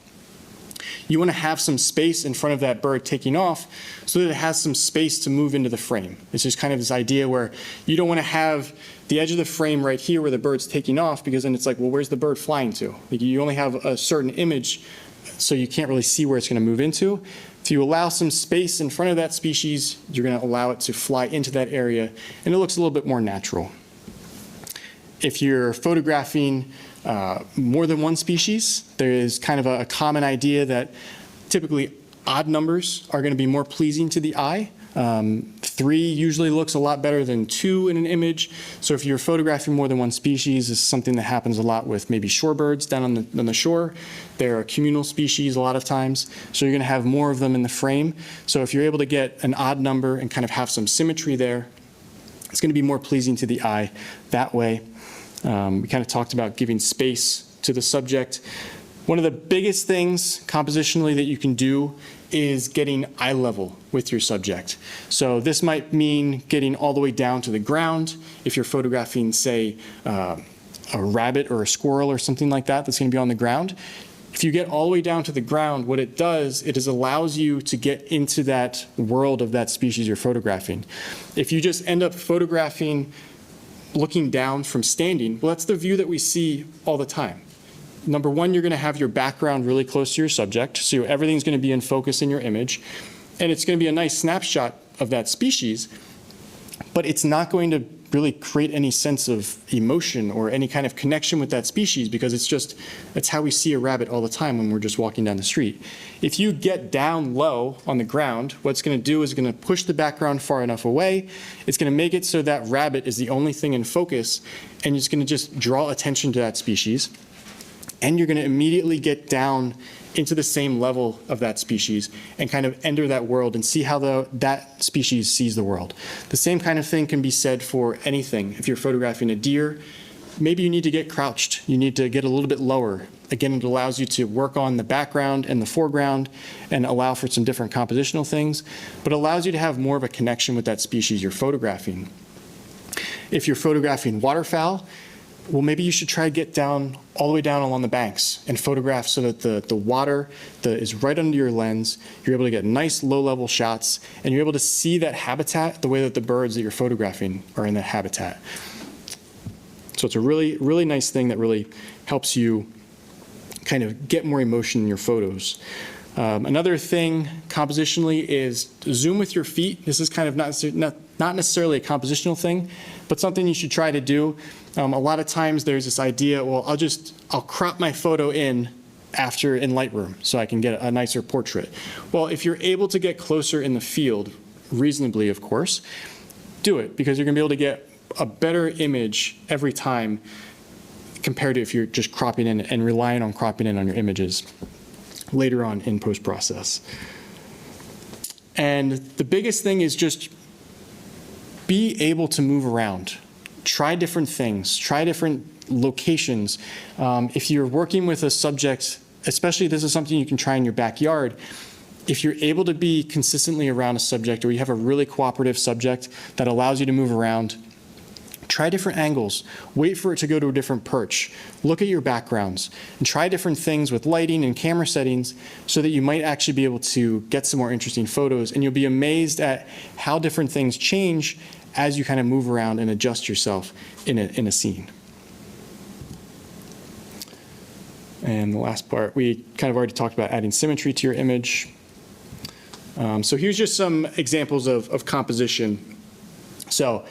You want to have some space in front of that bird taking off so that it has some space to move into the frame. It's just kind of this idea where you don't want to have the edge of the frame right here where the bird's taking off, because then it's like, well, where's the bird flying to? Like, you only have a certain image, so you can't really see where it's going to move into. If you allow some space in front of that species, you're going to allow it to fly into that area, and it looks a little bit more natural. If you're photographing more than one species, there is kind of a common idea that typically odd numbers are going to be more pleasing to the eye. 3 usually looks a lot better than 2 in an image. So if you're photographing more than one species, this is something that happens a lot with maybe shorebirds down on the shore. They're a communal species a lot of times, so you're going to have more of them in the frame. So if you're able to get an odd number and kind of have some symmetry there, it's going to be more pleasing to the eye that way. We kind of talked about giving space to the subject. One of the biggest things compositionally that you can do is getting eye level with your subject. So this might mean getting all the way down to the ground. If you're photographing, say, a rabbit or a squirrel or something like that that's going to be on the ground, if you get all the way down to the ground, what it does, it allows you to get into that world of that species you're photographing. If you just end up photographing looking down from standing, well, that's the view that we see all the time. Number one, you're going to have your background really close to your subject, so everything's going to be in focus in your image, and it's going to be a nice snapshot of that species, but it's not going to really create any sense of emotion or any kind of connection with that species, because it's how we see a rabbit all the time when we're just walking down the street. If you get down low on the ground, what it's going to do is going to push the background far enough away. It's going to make it so that rabbit is the only thing in focus, and it's going to just draw attention to that species. And you're going to immediately get down into the same level of that species and kind of enter that world and see how that species sees the world. The same kind of thing can be said for anything. If you're photographing a deer, maybe you need to get crouched. You need to get a little bit lower. Again, it allows you to work on the background and the foreground and allow for some different compositional things, but allows you to have more of a connection with that species you're photographing. If you're photographing waterfowl, well, maybe you should try to get down all the way down along the banks and photograph so that the water is right under your lens. You're able to get nice low-level shots, and you're able to see that habitat the way that the birds that you're photographing are in that habitat. So it's a really, really nice thing that really helps you kind of get more emotion in your photos. Another thing compositionally is zoom with your feet. This is kind of not necessarily a compositional thing, but something you should try to do. A lot of times there's this idea, well, I'll crop my photo in after in Lightroom so I can get a nicer portrait. Well, if you're able to get closer in the field, reasonably of course, do it, because you're gonna be able to get a better image every time compared to if you're just cropping in and relying on cropping in on your images later on in post-process. And the biggest thing is just be able to move around. Try different things, try different locations. If you're working with a subject, especially this is something you can try in your backyard, if you're able to be consistently around a subject, or you have a really cooperative subject that allows you to move around, try different angles, wait for it to go to a different perch, look at your backgrounds, and try different things with lighting and camera settings so that you might actually be able to get some more interesting photos, and you'll be amazed at how different things change as you kind of move around and adjust yourself in a scene. And the last part, we kind of already talked about adding symmetry to your image. So here's just some examples of composition. So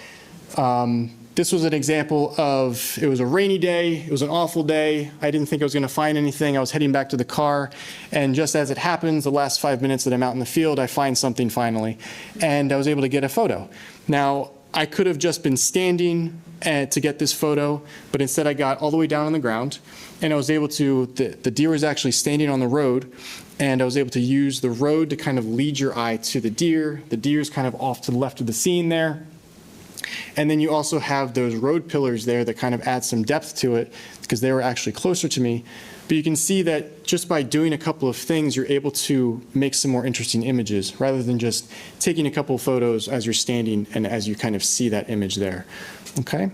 this was an example of, it was a rainy day, it was an awful day, I didn't think I was gonna find anything, I was heading back to the car, and just as it happens, the last 5 minutes that I'm out in the field, I find something finally, and I was able to get a photo. Now, I could have just been standing to get this photo, but instead I got all the way down on the ground, and I was able to, the deer was actually standing on the road, and I was able to use the road to kind of lead your eye to the deer. The deer's kind of off to the left of the scene there. And then you also have those road pillars there that kind of add some depth to it because they were actually closer to me. But you can see that just by doing a couple of things, you're able to make some more interesting images rather than just taking a couple of photos as you're standing and as you kind of see that image there. Okay.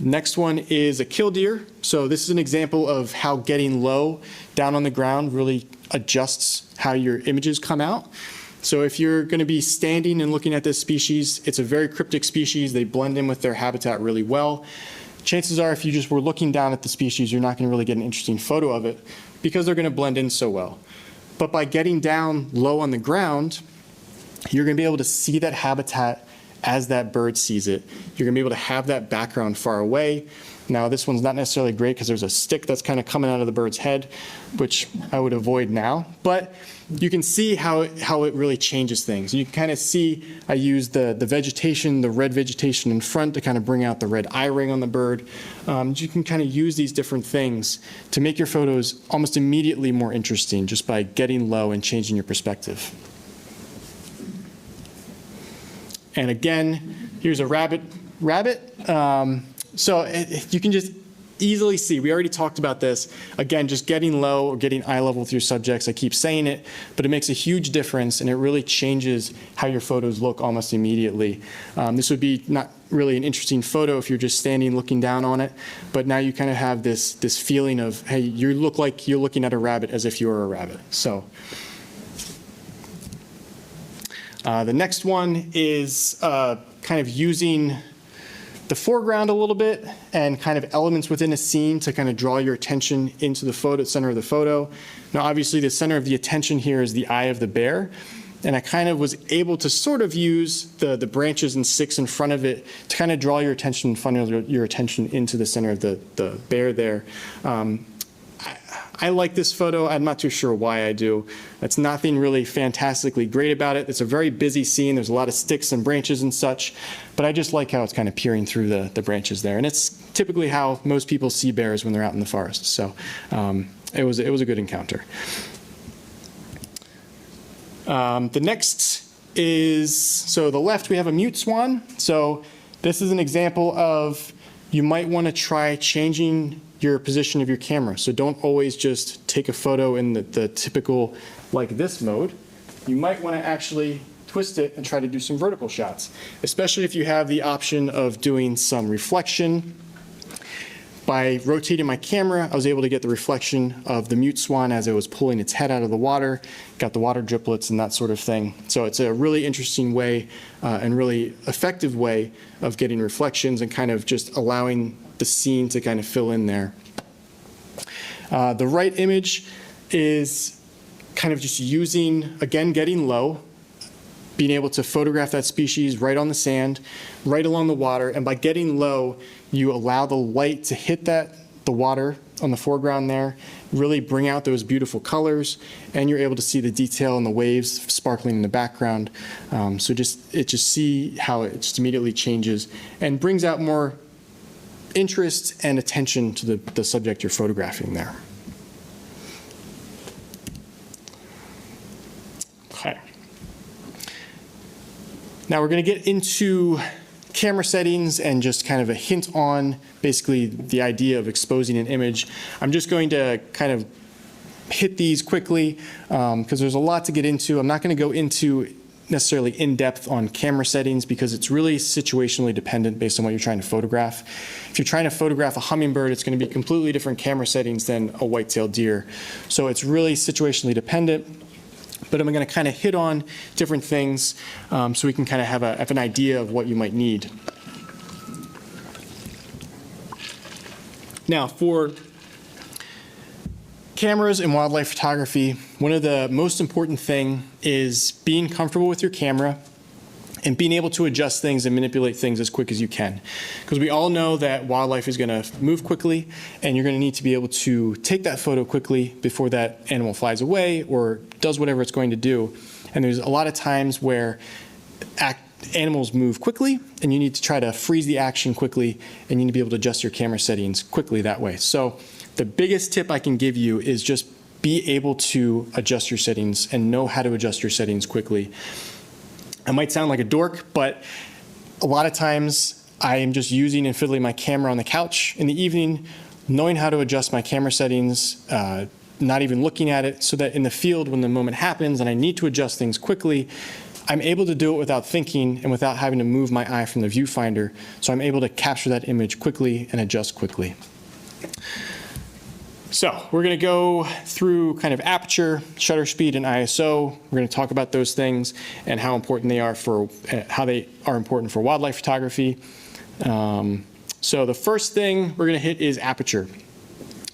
Next one is a killdeer. So this is an example of how getting low down on the ground really adjusts how your images come out. So if you're going to be standing and looking at this species, it's a very cryptic species. They blend in with their habitat really well. Chances are if you just were looking down at the species, you're not going to really get an interesting photo of it because they're going to blend in so well. But by getting down low on the ground, you're going to be able to see that habitat as that bird sees it. You're going to be able to have that background far away. Now this one's not necessarily great because there's a stick that's kind of coming out of the bird's head, which I would avoid now. But you can see how it really changes things. You can kind of see, I use the vegetation, the red vegetation in front to kind of bring out the red eye ring on the bird. You can kind of use these different things to make your photos almost immediately more interesting just by getting low and changing your perspective. And again, here's a rabbit. So you can just easily see, we already talked about this, again, just getting low or getting eye level with your subjects. I keep saying it, but it makes a huge difference and it really changes how your photos look almost immediately. This would be not really an interesting photo if you're just standing looking down on it, but now you kind of have this feeling of, hey, you look like you're looking at a rabbit as if you were a rabbit. So the next one is kind of using the foreground a little bit and kind of elements within a scene to kind of draw your attention into the photo, center of the photo. Now, obviously, the center of the attention here is the eye of the bear. And I kind of was able to sort of use the branches and sticks in front of it to kind of draw your attention, funnel your attention into the center of the bear there. I like this photo. I'm not too sure why I do. That's nothing really fantastically great about it. It's a very busy scene. There's a lot of sticks and branches and such, but I just like how it's kind of peering through the branches there. And it's typically how most people see bears when they're out in the forest. So it was a good encounter. The next is, so the left we have a mute swan. So this is an example of you might want to try changing your position of your camera. So don't always just take a photo in the typical like this mode. You might want to actually twist it and try to do some vertical shots, especially if you have the option of doing some reflection. By rotating my camera, I was able to get the reflection of the mute swan as it was pulling its head out of the water, got the water driplets and that sort of thing. So it's a really interesting way and really effective way of getting reflections and kind of just allowing the scene to kind of fill in there. The right image is kind of just using, again, getting low, being able to photograph that species right on the sand, right along the water, and by getting low, you allow the light to hit the water on the foreground there, really bring out those beautiful colors, and you're able to see the detail in the waves sparkling in the background. So just see how it just immediately changes and brings out more interest and attention to the subject you're photographing there. Okay. Now we're going to get into camera settings and just kind of a hint on basically the idea of exposing an image. I'm just going to kind of hit these quickly because there's a lot to get into. I'm not going to go into necessarily in depth on camera settings because it's really situationally dependent based on what you're trying to photograph. If you're trying to photograph a hummingbird, it's going to be completely different camera settings than a white-tailed deer. So it's really situationally dependent. But I'm going to kind of hit on different things so we can kind of have an idea of what you might need. Now, for cameras and wildlife photography, one of the most important thing is being comfortable with your camera and being able to adjust things and manipulate things as quick as you can. Because we all know that wildlife is going to move quickly, and you're going to need to be able to take that photo quickly before that animal flies away or does whatever it's going to do. And there's a lot of times where animals move quickly, and you need to try to freeze the action quickly, and you need to be able to adjust your camera settings quickly that way. So the biggest tip I can give you is just be able to adjust your settings and know how to adjust your settings quickly. I might sound like a dork, but a lot of times I am just using and fiddling my camera on the couch in the evening, knowing how to adjust my camera settings, not even looking at it, so that in the field when the moment happens and I need to adjust things quickly, I'm able to do it without thinking and without having to move my eye from the viewfinder. So I'm able to capture that image quickly and adjust quickly. So we're going to go through kind of aperture, shutter speed, and ISO. We're going to talk about those things and how important they are for wildlife photography. So the first thing we're going to hit is aperture.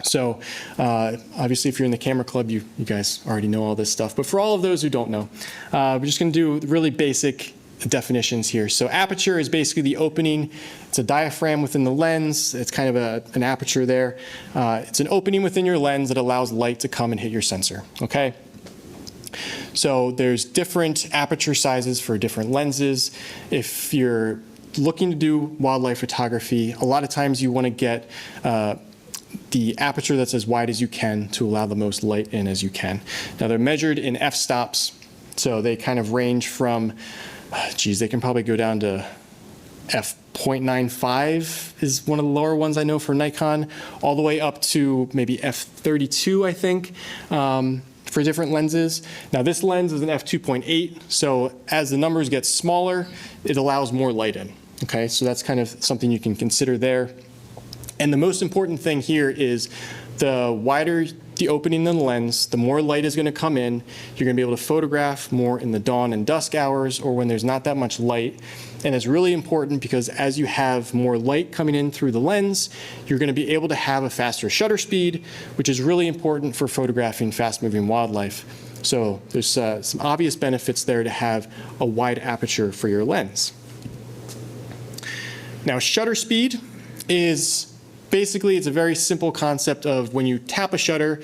So obviously, if you're in the camera club, you guys already know all this stuff. But for all of those who don't know, we're just going to do really basic definitions here. So aperture is basically the opening. It's a diaphragm within the lens. It's kind of an aperture there. It's an opening within your lens that allows light to come and hit your sensor, okay? So there's different aperture sizes for different lenses. If you're looking to do wildlife photography, a lot of times you want to get the aperture that's as wide as you can to allow the most light in as you can. Now they're measured in f-stops, so they kind of range from they can probably go down to f.95 is one of the lower ones I know for Nikon, all the way up to maybe f32, I think, for different lenses. Now this lens is an f2.8, so as the numbers get smaller, it allows more light in. Okay, so that's kind of something you can consider there. And the most important thing here is the wider the opening in the lens, the more light is going to come in. You're going to be able to photograph more in the dawn and dusk hours or when there's not that much light. And it's really important because as you have more light coming in through the lens, you're going to be able to have a faster shutter speed, which is really important for photographing fast-moving wildlife. So there's some obvious benefits there to have a wide aperture for your lens. Now, shutter speed is basically, it's a very simple concept of when you tap a shutter,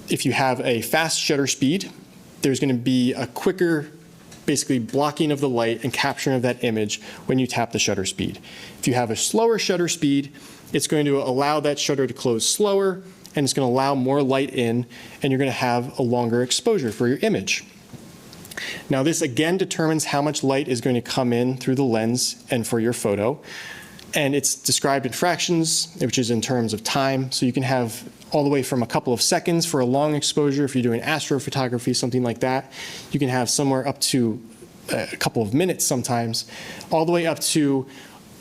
if you have a fast shutter speed, there's going to be a quicker, basically blocking of the light and capturing of that image when you tap the shutter speed. If you have a slower shutter speed, it's going to allow that shutter to close slower, and it's going to allow more light in, and you're going to have a longer exposure for your image. Now this again determines how much light is going to come in through the lens and for your photo. And it's described in fractions, which is in terms of time. So you can have all the way from a couple of seconds for a long exposure. If you're doing astrophotography, something like that, you can have somewhere up to a couple of minutes sometimes, all the way up to,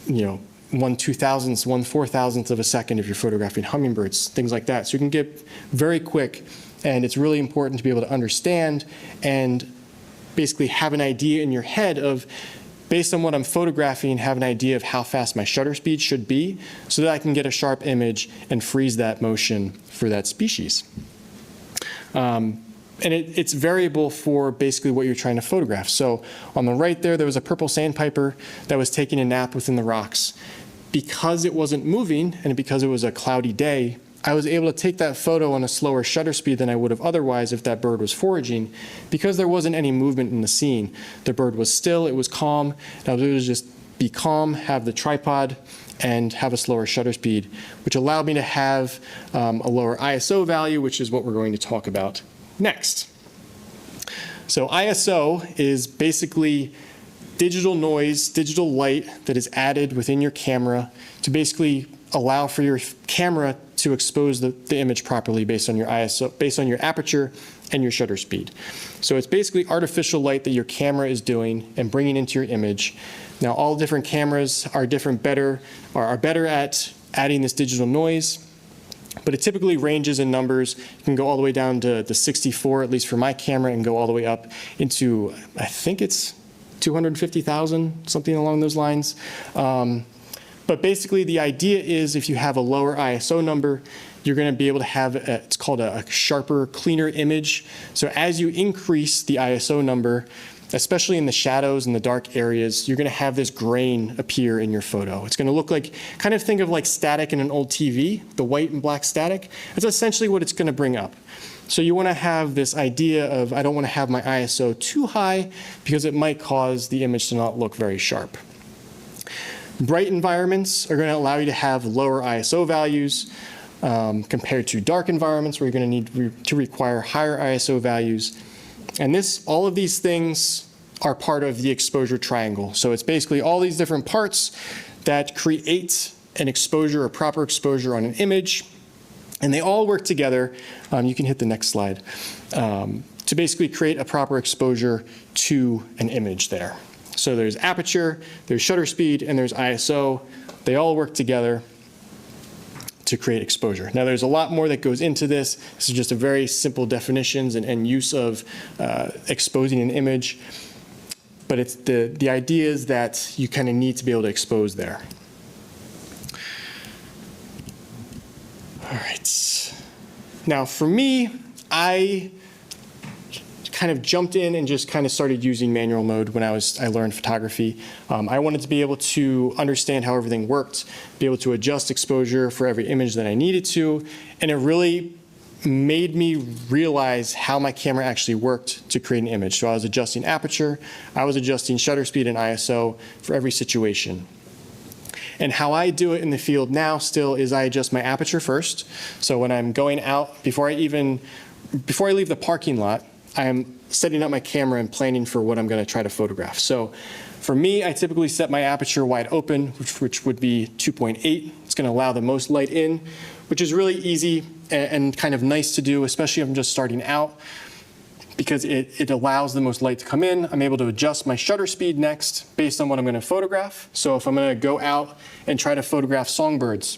1/2000th, 1/4000th of a second if you're photographing hummingbirds, things like that. So you can get very quick, and it's really important to be able to understand and basically have an idea in your head of based on what I'm photographing, have an idea of how fast my shutter speed should be so that I can get a sharp image and freeze that motion for that species. And it's variable for basically what you're trying to photograph. So on the right there was a purple sandpiper that was taking a nap within the rocks. Because it wasn't moving and because it was a cloudy day, I was able to take that photo on a slower shutter speed than I would have otherwise if that bird was foraging, because there wasn't any movement in the scene. The bird was still, it was calm, and I was able to just be calm, have the tripod, and have a slower shutter speed, which allowed me to have a lower ISO value, which is what we're going to talk about next. So ISO is basically digital noise, digital light that is added within your camera to basically allow for your camera to expose the image properly based on your ISO, based on your aperture and your shutter speed. So it's basically artificial light that your camera is doing and bringing into your image. Now, all different cameras are better at adding this digital noise, but it typically ranges in numbers. You can go all the way down to the 64, at least for my camera, and go all the way up into, I think it's 250,000, something along those lines. But basically the idea is if you have a lower ISO number, you're going to be able to have, it's called a sharper, cleaner image. So as you increase the ISO number, especially in the shadows and the dark areas, you're going to have this grain appear in your photo. It's going to look like, kind of think of like static in an old TV, the white and black static. That's essentially what it's going to bring up. So you want to have this idea of, I don't want to have my ISO too high because it might cause the image to not look very sharp. Bright environments are going to allow you to have lower ISO values compared to dark environments where you're going to need to require higher ISO values. And all of these things are part of the exposure triangle. So it's basically all these different parts that create an exposure, a proper exposure on an image. And they all work together, you can hit the next slide, to basically create a proper exposure to an image there. So there's aperture, there's shutter speed, and there's ISO. They all work together to create exposure. Now there's a lot more that goes into this. This is just a very simple definitions and use of exposing an image. But it's the idea is that you kind of need to be able to expose there. All right. Now for me, I kind of jumped in and just kind of started using manual mode when I learned photography. I wanted to be able to understand how everything worked, be able to adjust exposure for every image that I needed to, and it really made me realize how my camera actually worked to create an image. So I was adjusting aperture, I was adjusting shutter speed and ISO for every situation. And how I do it in the field now still is I adjust my aperture first. So when I'm going out, before I leave the parking lot, I am setting up my camera and planning for what I'm going to try to photograph. So for me, I typically set my aperture wide open, which would be 2.8. It's going to allow the most light in, which is really easy and kind of nice to do, especially if I'm just starting out, because it allows the most light to come in. I'm able to adjust my shutter speed next based on what I'm going to photograph. So if I'm going to go out and try to photograph songbirds,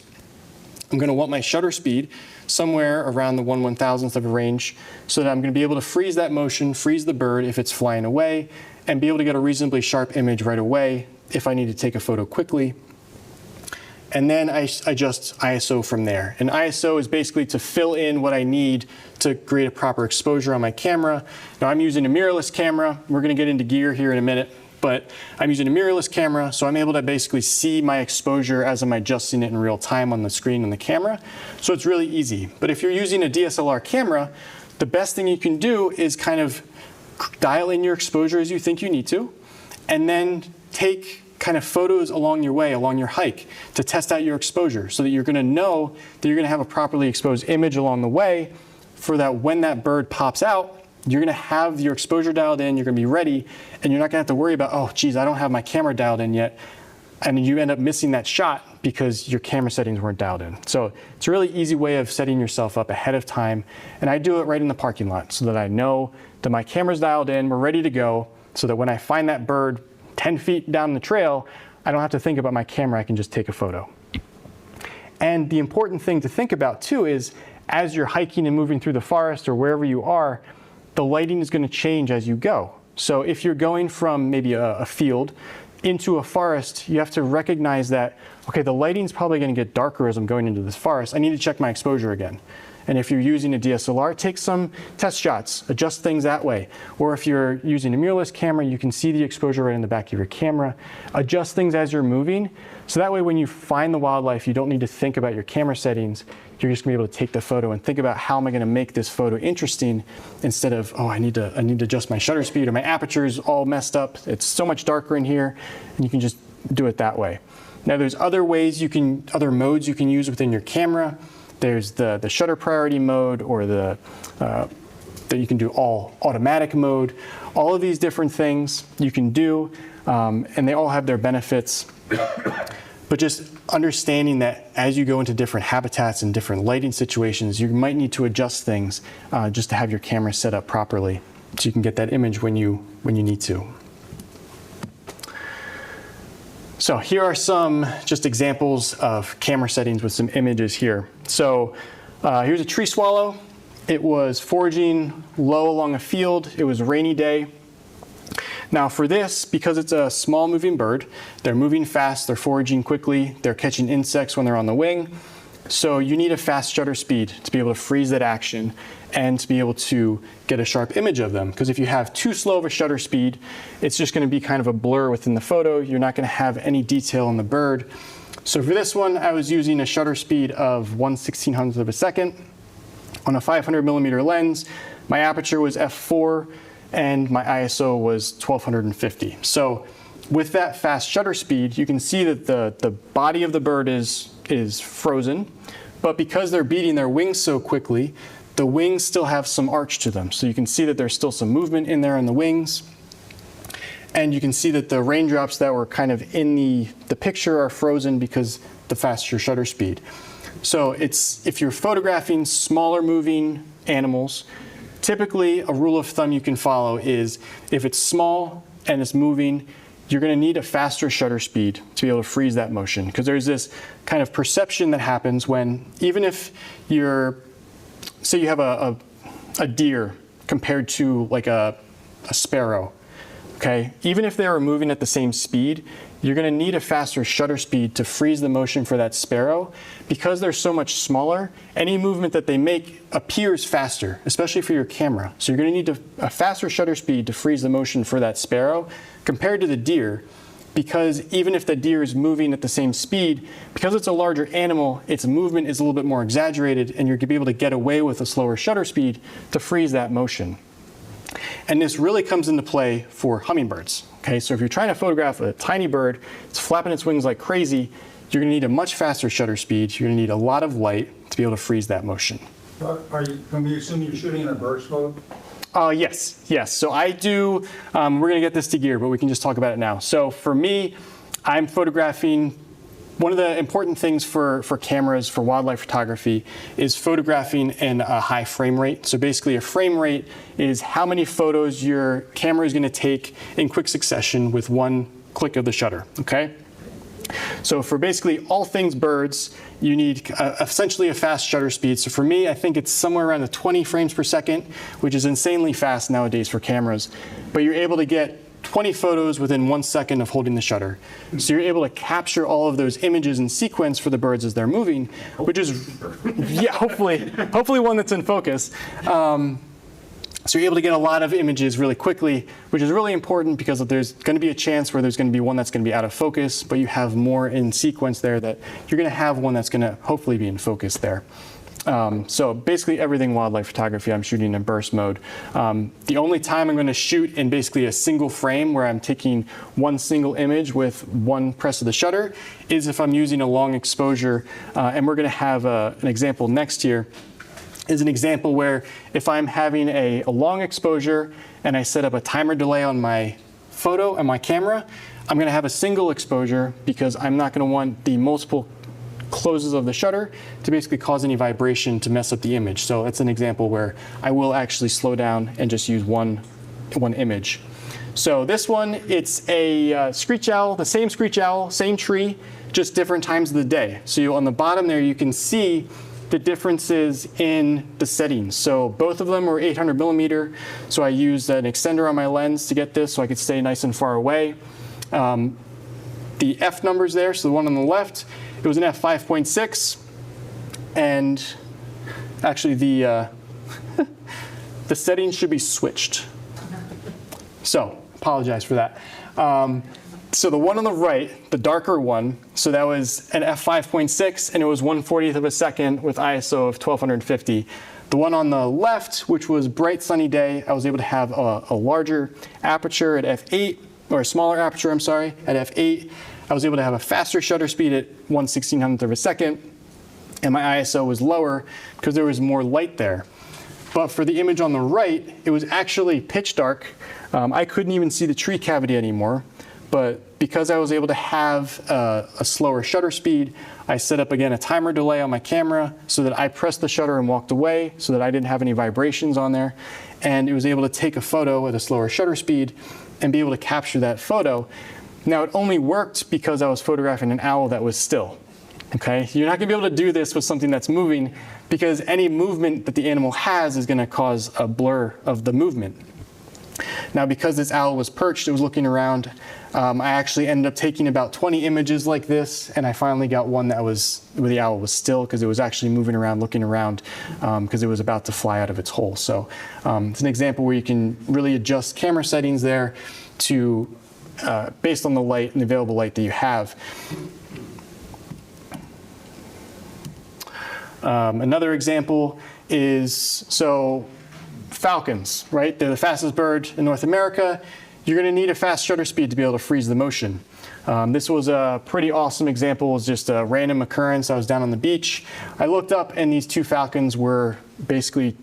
I'm going to want my shutter speed somewhere around the 1/1000th of a range so that I'm going to be able to freeze that motion, freeze the bird if it's flying away, and be able to get a reasonably sharp image right away if I need to take a photo quickly. And then I adjust ISO from there. And ISO is basically to fill in what I need to create a proper exposure on my camera. Now I'm using a mirrorless camera. We're going to get into gear here in a minute. But I'm using a mirrorless camera, so I'm able to basically see my exposure as I'm adjusting it in real time on the screen on the camera. So it's really easy. But if you're using a DSLR camera, the best thing you can do is kind of dial in your exposure as you think you need to, and then take kind of photos along your way, along your hike, to test out your exposure so that you're going to know that you're going to have a properly exposed image along the way for that when that bird pops out, you're going to have your exposure dialed in, you're going to be ready, and you're not going to have to worry about, oh, geez, I don't have my camera dialed in yet. And you end up missing that shot because your camera settings weren't dialed in. So it's a really easy way of setting yourself up ahead of time. And I do it right in the parking lot so that I know that my camera's dialed in, we're ready to go, so that when I find that bird 10 feet down the trail, I don't have to think about my camera, I can just take a photo. And the important thing to think about too is as you're hiking and moving through the forest or wherever you are, the lighting is going to change as you go. So if you're going from maybe a field into a forest, you have to recognize that, okay, the lighting's probably going to get darker as I'm going into this forest. I need to check my exposure again. And if you're using a DSLR, take some test shots, adjust things that way. Or if you're using a mirrorless camera, you can see the exposure right in the back of your camera. Adjust things as you're moving. So that way when you find the wildlife, you don't need to think about your camera settings. You're just gonna be able to take the photo and think about how am I gonna make this photo interesting instead of, oh, I need to adjust my shutter speed or my aperture is all messed up. It's so much darker in here, and you can just do it that way. Now there's other ways other modes you can use within your camera. There's the shutter priority mode, or that you can do all automatic mode. All of these different things you can do, and they all have their benefits. But just understanding that as you go into different habitats and different lighting situations, you might need to adjust things just to have your camera set up properly so you can get that image when you need to. So here are some just examples of camera settings with some images here. So here's a tree swallow. It was foraging low along a field. It was a rainy day. Now for this, because it's a small moving bird, they're moving fast, they're foraging quickly, they're catching insects when they're on the wing. So you need a fast shutter speed to be able to freeze that action and to be able to get a sharp image of them. Because if you have too slow of a shutter speed, it's just going to be kind of a blur within the photo. You're not going to have any detail in the bird. So for this one, I was using a shutter speed of 1/1600th of a second on a 500mm lens. My aperture was f4 and my ISO was 1250. So with that fast shutter speed, you can see that the body of the bird is frozen, but because they're beating their wings so quickly, the wings still have some arch to them. So you can see that there's still some movement in there in the wings. And you can see that the raindrops that were kind of in the picture are frozen because the faster shutter speed. So if you're photographing smaller moving animals, typically a rule of thumb you can follow is if it's small and it's moving, you're going to need a faster shutter speed to be able to freeze that motion. Because there's this kind of perception that happens when, even if say you have a deer compared to like a sparrow, okay? Even if they are moving at the same speed, you're going to need a faster shutter speed to freeze the motion for that sparrow. Because they're so much smaller, any movement that they make appears faster, especially for your camera. So you're going to need a faster shutter speed to freeze the motion for that sparrow compared to the deer, because even if the deer is moving at the same speed, because it's a larger animal, its movement is a little bit more exaggerated, and you're going to be able to get away with a slower shutter speed to freeze that motion. And this really comes into play for hummingbirds. Okay, so if you're trying to photograph a tiny bird, it's flapping its wings like crazy, you're going to need a much faster shutter speed. You're going to need a lot of light to be able to freeze that motion. Can we assume you're shooting in a burst mode? Yes. So I do, we're going to get this to gear, but we can just talk about it now. So for me, I'm photographing. One of the important things for cameras, for wildlife photography, is photographing in a high frame rate. So basically a frame rate is how many photos your camera is going to take in quick succession with one click of the shutter, okay? So for basically all things birds, you need essentially a fast shutter speed. So for me, I think it's somewhere around the 20 frames per second, which is insanely fast nowadays for cameras. But you're able to get 20 photos within 1 second of holding the shutter. So you're able to capture all of those images in sequence for the birds as they're moving, which is, yeah, hopefully one that's in focus. So you're able to get a lot of images really quickly, which is really important because there's going to be a chance where there's going to be one that's going to be out of focus, but you have more in sequence there that you're going to have one that's going to hopefully be in focus there. So basically everything wildlife photography I'm shooting in burst mode. The only time I'm going to shoot in basically a single frame where I'm taking one single image with one press of the shutter is if I'm using a long exposure, and we're going to have an example next here, is an example where if I'm having a long exposure and I set up a timer delay on my photo and my camera, I'm going to have a single exposure because I'm not going to want the multiple closes of the shutter to basically cause any vibration to mess up the image. So that's an example where I will actually slow down and just use one image. So this one, it's a screech owl, the same screech owl, same tree, just different times of the day. So on the bottom there, you can see the differences in the settings. So both of them were 800mm. So I used an extender on my lens to get this so I could stay nice and far away. the F numbers there. So the one on the left, it was an F5.6, and actually the the settings should be switched. So apologize for that. So the one on the right, the darker one, so that was an f5.6 and it was 1/40th of a second with ISO of 1250. The one on the left, which was bright sunny day, I was able to have a larger aperture at f8, or a smaller aperture, I'm sorry, at f8. I was able to have a faster shutter speed at 1/1600th of a second, and my ISO was lower because there was more light there. But for the image on the right, it was actually pitch dark. I couldn't even see the tree cavity anymore. But because I was able to have a slower shutter speed, I set up again a timer delay on my camera so that I pressed the shutter and walked away so that I didn't have any vibrations on there. And it was able to take a photo at a slower shutter speed and be able to capture that photo. Now it only worked because I was photographing an owl that was still. Okay? You're not gonna be able to do this with something that's moving because any movement that the animal has is gonna cause a blur of the movement. Now, because this owl was perched, it was looking around, I actually ended up taking about 20 images like this, and I finally got one that was where the owl was still because it was actually moving around, looking around, because it was about to fly out of its hole. So it's an example where you can really adjust camera settings there to based on the light and the available light that you have. Another example is, so falcons, right? They're the fastest bird in North America. You're gonna need a fast shutter speed to be able to freeze the motion. This was a pretty awesome example. It was just a random occurrence. I was down on the beach. I looked up and these two falcons were basically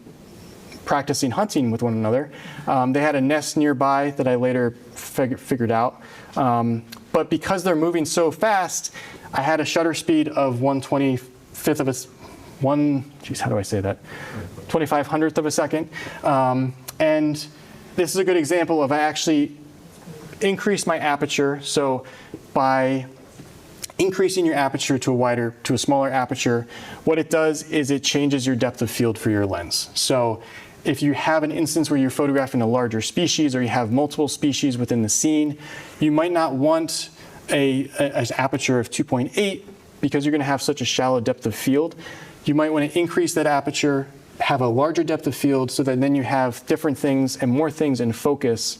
practicing hunting with one another. They had a nest nearby that I later figured out. But because they're moving so fast, I had a shutter speed of 1/25th of a, how do I say that? 2500th of a second. And this is a good example of I actually increased my aperture. So by increasing your aperture to a smaller aperture, what it does is it changes your depth of field for your lens. So if you have an instance where you're photographing a larger species or you have multiple species within the scene, you might not want an aperture of 2.8 because you're gonna have such a shallow depth of field. You might want to increase that aperture, have a larger depth of field so that then you have different things and more things in focus.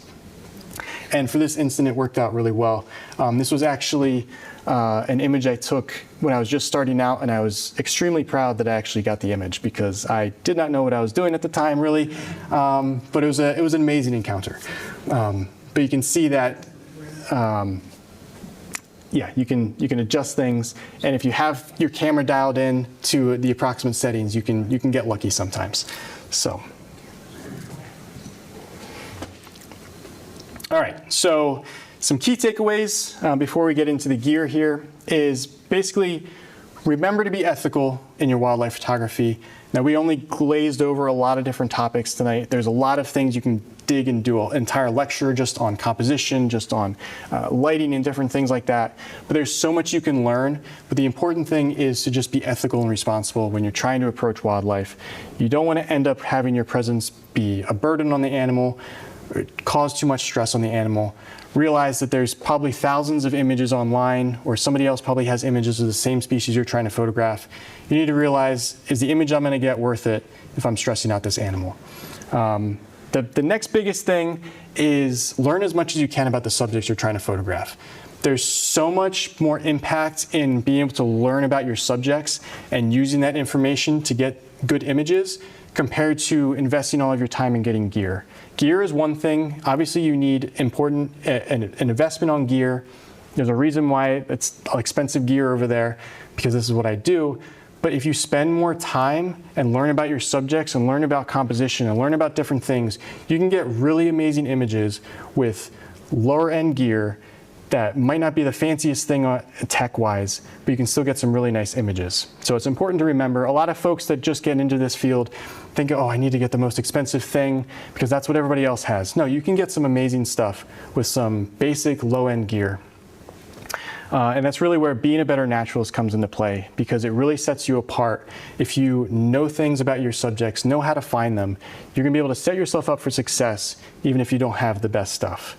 And for this instant, it worked out really well. This was actually an image I took when I was just starting out, and I was extremely proud that I actually got the image because I did not know what I was doing at the time, really. But it was an amazing encounter. But you can see that yeah, you can adjust things, and if you have your camera dialed in to the approximate settings, you can get lucky sometimes. So, all right. So, some key takeaways before we get into the gear here is basically remember to be ethical in your wildlife photography. Now, we only glazed over a lot of different topics tonight. There's a lot of things you can dig and do an entire lecture just on composition, just on lighting and different things like that. But there's so much you can learn. But the important thing is to just be ethical and responsible when you're trying to approach wildlife. You don't want to end up having your presence be a burden on the animal, or cause too much stress on the animal. Realize that there's probably thousands of images online, or somebody else probably has images of the same species you're trying to photograph. You need to realize, is the image I'm going to get worth it if I'm stressing out this animal? The next biggest thing is learn as much as you can about the subjects you're trying to photograph. There's so much more impact in being able to learn about your subjects and using that information to get good images compared to investing all of your time in getting gear. Gear is one thing. Obviously, you need an investment on gear. There's a reason why it's expensive gear over there, because this is what I do. But if you spend more time and learn about your subjects and learn about composition and learn about different things, you can get really amazing images with lower end gear that might not be the fanciest thing tech-wise, but you can still get some really nice images. So it's important to remember, a lot of folks that just get into this field think, oh, I need to get the most expensive thing because that's what everybody else has. No, you can get some amazing stuff with some basic low-end gear. And that's really where being a better naturalist comes into play, because it really sets you apart. If you know things about your subjects, know how to find them, you're going to be able to set yourself up for success, even if you don't have the best stuff.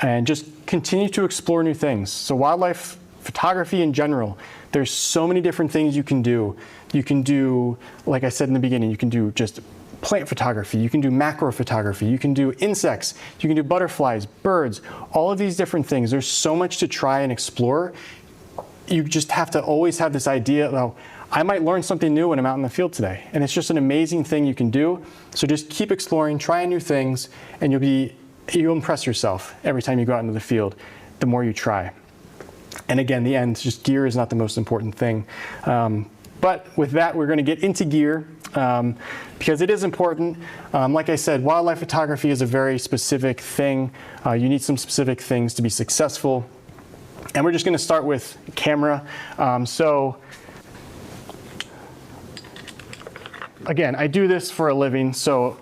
And just continue to explore new things. So wildlife photography in general, there's so many different things you can do. You can do, like I said in the beginning, you can do just plant photography, you can do macro photography, you can do insects, you can do butterflies, birds, all of these different things. There's so much to try and explore. You just have to always have this idea, oh, I might learn something new when I'm out in the field today. And it's just an amazing thing you can do. So just keep exploring, trying new things, and you'll impress yourself every time you go out into the field, the more you try. And again, the end, just gear is not the most important thing. But with that, we're going to get into gear because it is important. Like I said, wildlife photography is a very specific thing. You need some specific things to be successful. And we're just going to start with camera. So again, I do this for a living, so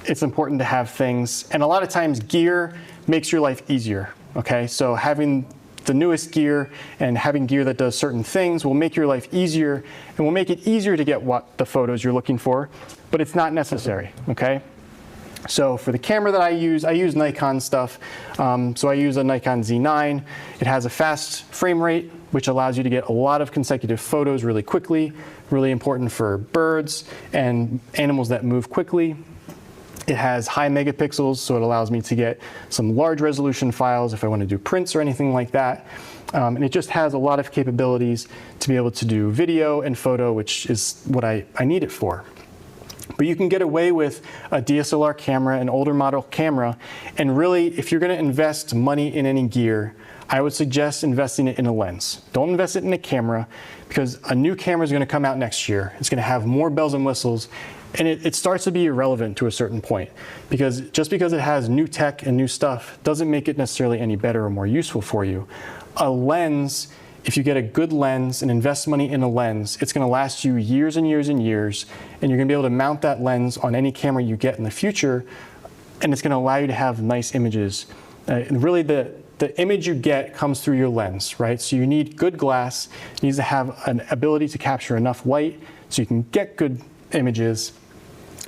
it's important to have things. And a lot of times gear makes your life easier, okay? So having the newest gear and having gear that does certain things will make your life easier and will make it easier to get what the photos you're looking for, but it's not necessary, okay? So for the camera that I use Nikon stuff. So I use a Nikon Z9. It has a fast frame rate, which allows you to get a lot of consecutive photos really quickly, really important for birds and animals that move quickly. It has high megapixels, so it allows me to get some large resolution files if I want to do prints or anything like that. And it just has a lot of capabilities to be able to do video and photo, which is what I need it for. But you can get away with a DSLR camera, an older model camera, and really, if you're going to invest money in any gear, I would suggest investing it in a lens. Don't invest it in a camera, because a new camera is going to come out next year. It's going to have more bells and whistles, and it starts to be irrelevant to a certain point, because just because it has new tech and new stuff doesn't make it necessarily any better or more useful for you. A lens, if you get a good lens and invest money in a lens, it's going to last you years and years and years, and you're going to be able to mount that lens on any camera you get in the future, and it's going to allow you to have nice images. And really, the image you get comes through your lens, right? So you need good glass. It needs to have an ability to capture enough light so you can get good images.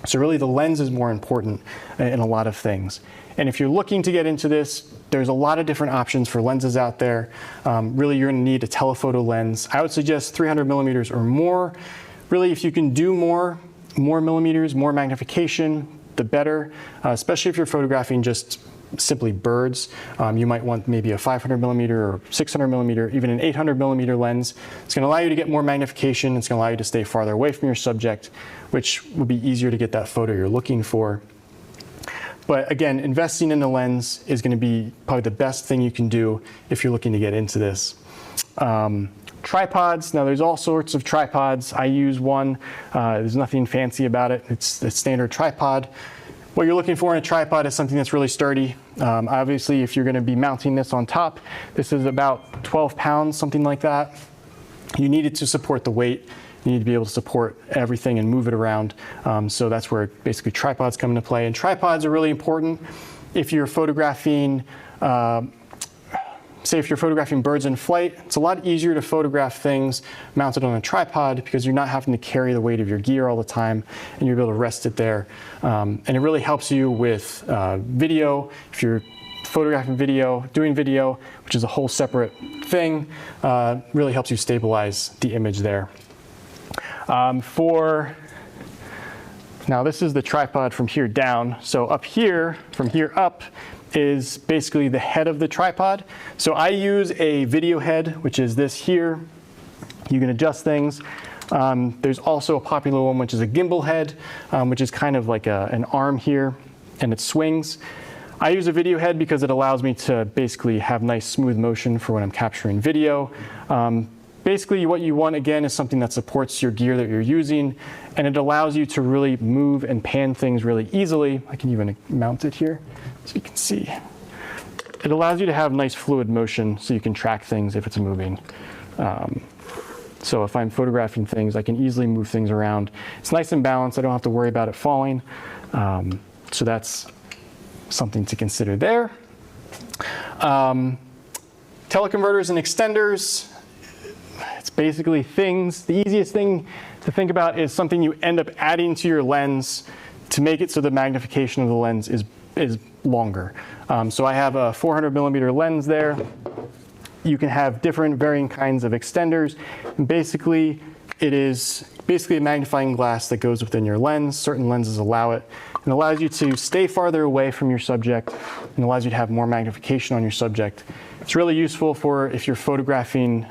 So really, the lens is more important in a lot of things. And if you're looking to get into this, there's a lot of different options for lenses out there. Really, you're going to need a telephoto lens. I would suggest 300 millimeters or more. Really, if you can do more millimeters, more magnification, the better, especially if you're photographing just simply birds. You might want maybe a 500 millimeter or 600 millimeter, even an 800 millimeter lens. It's going to allow you to get more magnification. It's going to allow you to stay farther away from your subject, which will be easier to get that photo you're looking for. But again, investing in a lens is going to be probably the best thing you can do if you're looking to get into this. Tripods, now there's all sorts of tripods. I use one. There's nothing fancy about it. It's a standard tripod. What you're looking for in a tripod is something that's really sturdy. Obviously, if you're going to be mounting this on top, this is about 12 pounds, something like that. You need it to support the weight. You need to be able to support everything and move it around. So that's where basically tripods come into play. And tripods are really important if you're photographing, say if you're photographing birds in flight. It's a lot easier to photograph things mounted on a tripod because you're not having to carry the weight of your gear all the time, and you're able to rest it there. And it really helps you with video. If you're photographing video, doing video, which is a whole separate thing, really helps you stabilize the image there. Now this is the tripod from here down. So up here, from here up, is basically the head of the tripod. So I use a video head, which is this here. You can adjust things. There's also a popular one, which is a gimbal head, which is kind of like an arm here, and it swings. I use a video head because it allows me to basically have nice smooth motion for when I'm capturing video. Basically, what you want, again, is something that supports your gear that you're using, and it allows you to really move and pan things really easily. I can even mount it here so you can see. It allows you to have nice fluid motion so you can track things if it's moving. So if I'm photographing things, I can easily move things around. It's nice and balanced. I don't have to worry about it falling. So that's something to consider there. Teleconverters and extenders. It's basically things. The easiest thing to think about is something you end up adding to your lens to make it so the magnification of the lens is is longer. So I have a 400 millimeter lens there. You can have different varying kinds of extenders. And basically, it is basically a magnifying glass that goes within your lens. Certain lenses allow it, and allows you to stay farther away from your subject and allows you to have more magnification on your subject. It's really useful for if you're photographing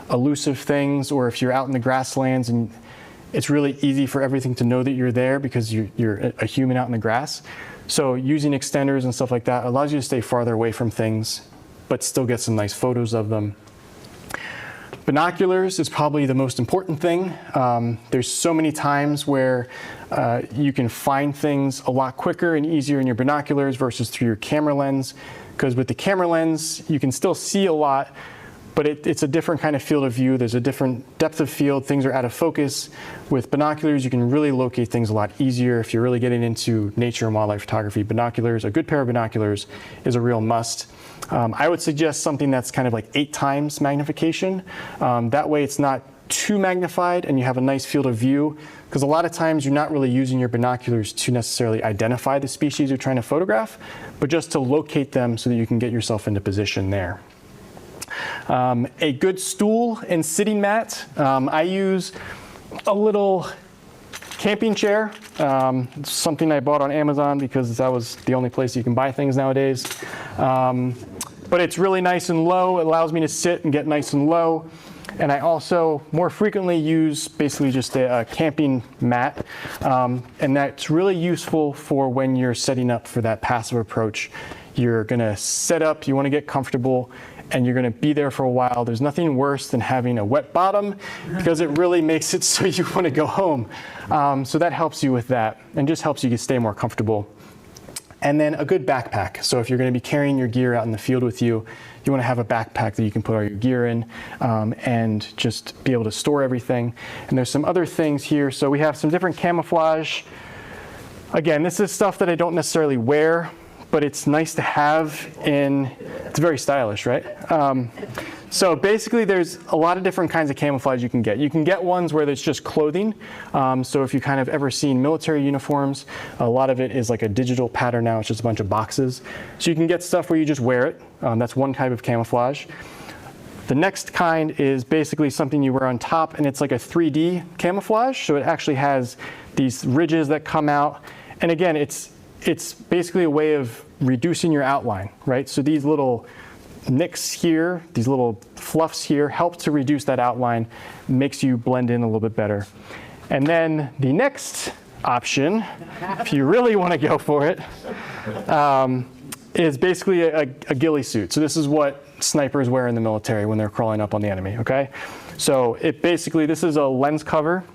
elusive things, or if you're out in the grasslands and it's really easy for everything to know that you're there because you're a human out in the grass. So using extenders and stuff like that allows you to stay farther away from things, but still get some nice photos of them. Binoculars is probably the most important thing. There's so many times where you can find things a lot quicker and easier in your binoculars versus through your camera lens. Because with the camera lens, you can still see a lot, but it's a different kind of field of view. There's a different depth of field. Things are out of focus. With binoculars, you can really locate things a lot easier. If you're really getting into nature and wildlife photography, binoculars, a good pair of binoculars is a real must. I would suggest something that's kind of like 8 times magnification. That way it's not too magnified and you have a nice field of view, because a lot of times you're not really using your binoculars to necessarily identify the species you're trying to photograph, but just to locate them so that you can get yourself into position there. A good stool and sitting mat. I use a little camping chair. It's something I bought on Amazon because that was the only place you can buy things nowadays. But it's really nice and low. It allows me to sit and get nice and low. And I also more frequently use basically just a camping mat. And that's really useful for when you're setting up for that passive approach. You're gonna set up, you wanna get comfortable, and you're gonna be there for a while. There's nothing worse than having a wet bottom, because it really makes it so you wanna go home. So that helps you with that, and just helps you stay more comfortable. And then a good backpack. So if you're gonna be carrying your gear out in the field with you, you wanna have a backpack that you can put all your gear in and just be able to store everything. And there's some other things here. So we have some different camouflage. Again, this is stuff that I don't necessarily wear, but it's nice to have, and it's very stylish, right? So basically there's a lot of different kinds of camouflage you can get. You can get ones where it's just clothing. So if you kind of ever seen military uniforms, a lot of it is like a digital pattern now. It's just a bunch of boxes. So you can get stuff where you just wear it. That's one type of camouflage. The next kind is basically something you wear on top, and it's like a 3D camouflage. So it actually has these ridges that come out. And again, it's basically a way of reducing your outline, right? So these little nicks here, these little fluffs here help to reduce that outline, makes you blend in a little bit better. And then the next option, if you really want to go for it, is basically a ghillie suit. So this is what snipers wear in the military when they're crawling up on the enemy, okay? So this is a lens cover.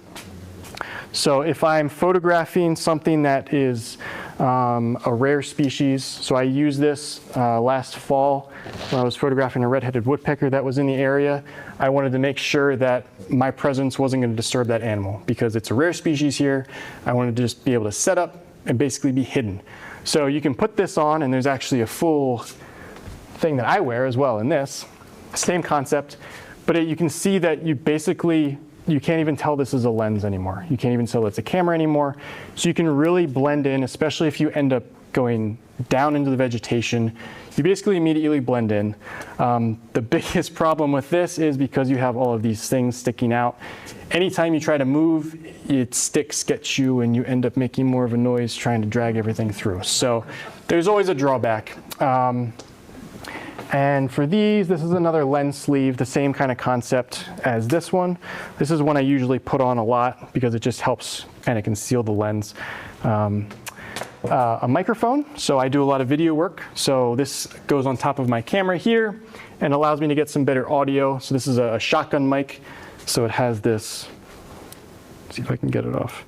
So if I'm photographing something that is a rare species, so I used this last fall when I was photographing a red-headed woodpecker that was in the area. I wanted to make sure that my presence wasn't going to disturb that animal because it's a rare species here. I wanted to just be able to set up and basically be hidden. So you can put this on, and there's actually a full thing that I wear as well in this. Same concept, but you can see that you can't even tell this is a lens anymore. You can't even tell it's a camera anymore. So you can really blend in, especially if you end up going down into the vegetation. You basically immediately blend in. The biggest problem with this is because you have all of these things sticking out. Anytime you try to move, sticks get you, and you end up making more of a noise trying to drag everything through. So there's always a drawback. And for these, this is another lens sleeve, the same kind of concept as this one. This is one I usually put on a lot because it just helps kind of conceal the lens. A microphone, so I do a lot of video work. So this goes on top of my camera here and allows me to get some better audio. So this is a shotgun mic. So it has this, let's see if I can get it off.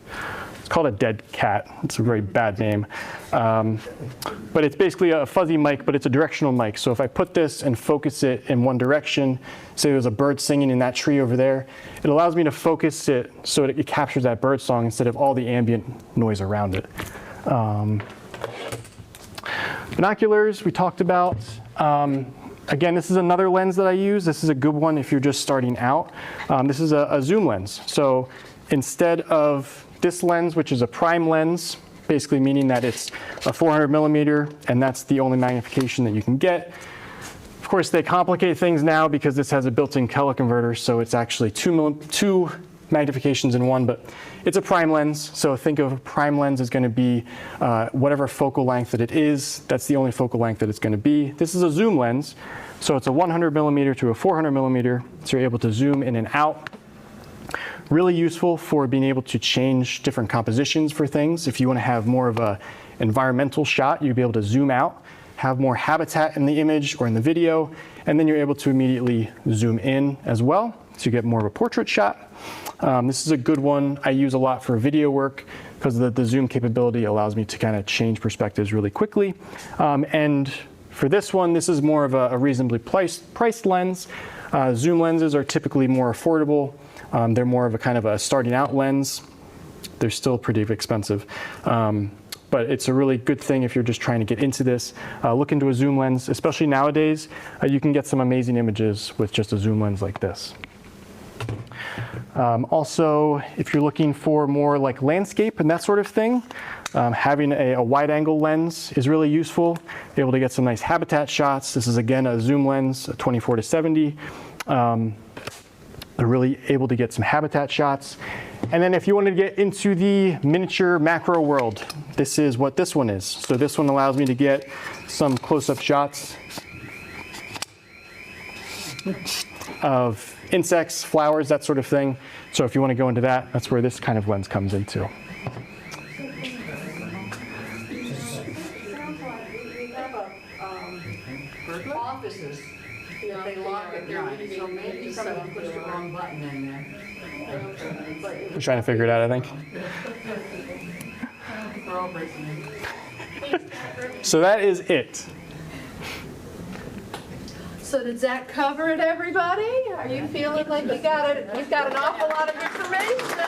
It's called a dead cat. It's a very bad name. But it's basically a fuzzy mic, but it's a directional mic. So if I put this and focus it in one direction, say there's a bird singing in that tree over there, it allows me to focus it so it captures that bird song instead of all the ambient noise around it. Binoculars, we talked about. Again, this is another lens that I use. This is a good one if you're just starting out. This is a zoom lens. So instead of this lens, which is a prime lens, basically meaning that it's a 400 millimeter, and that's the only magnification that you can get. Of course, they complicate things now because this has a built-in color converter, so it's actually two magnifications in one, but it's a prime lens. So think of a prime lens as going to be whatever focal length that it is. That's the only focal length that it's going to be. This is a zoom lens, so it's a 100 millimeter to a 400 millimeter, so you're able to zoom in and out. Really useful for being able to change different compositions for things. If you want to have more of a environmental shot, you'll be able to zoom out, have more habitat in the image or in the video, and then you're able to immediately zoom in as well, so you get more of a portrait shot. This is a good one I use a lot for video work because the zoom capability allows me to kind of change perspectives really quickly. And for this one, this is more of a reasonably priced lens. Zoom lenses are typically more affordable. They're more of a kind of a starting out lens. They're still pretty expensive. But it's a really good thing if you're just trying to get into this. Look into a zoom lens, especially nowadays. You can get some amazing images with just a zoom lens like this. Also, if you're looking for more like landscape and that sort of thing, having a wide angle lens is really useful. Be able to get some nice habitat shots. This is again a zoom lens, a 24 to 70. They're really able to get some habitat shots. And then if you want to get into the miniature macro world, this is what this one is. So this one allows me to get some close-up shots of insects, flowers, that sort of thing. So if you want to go into that, that's where this kind of lens comes into. Offices, if they lock it, they're leaving, so maybe someone pushed the wrong button in there. I'm trying to figure it out, I think. We're all breaking in. So that is it. So does that cover it, everybody? Are you feeling like we've got an awful lot of information?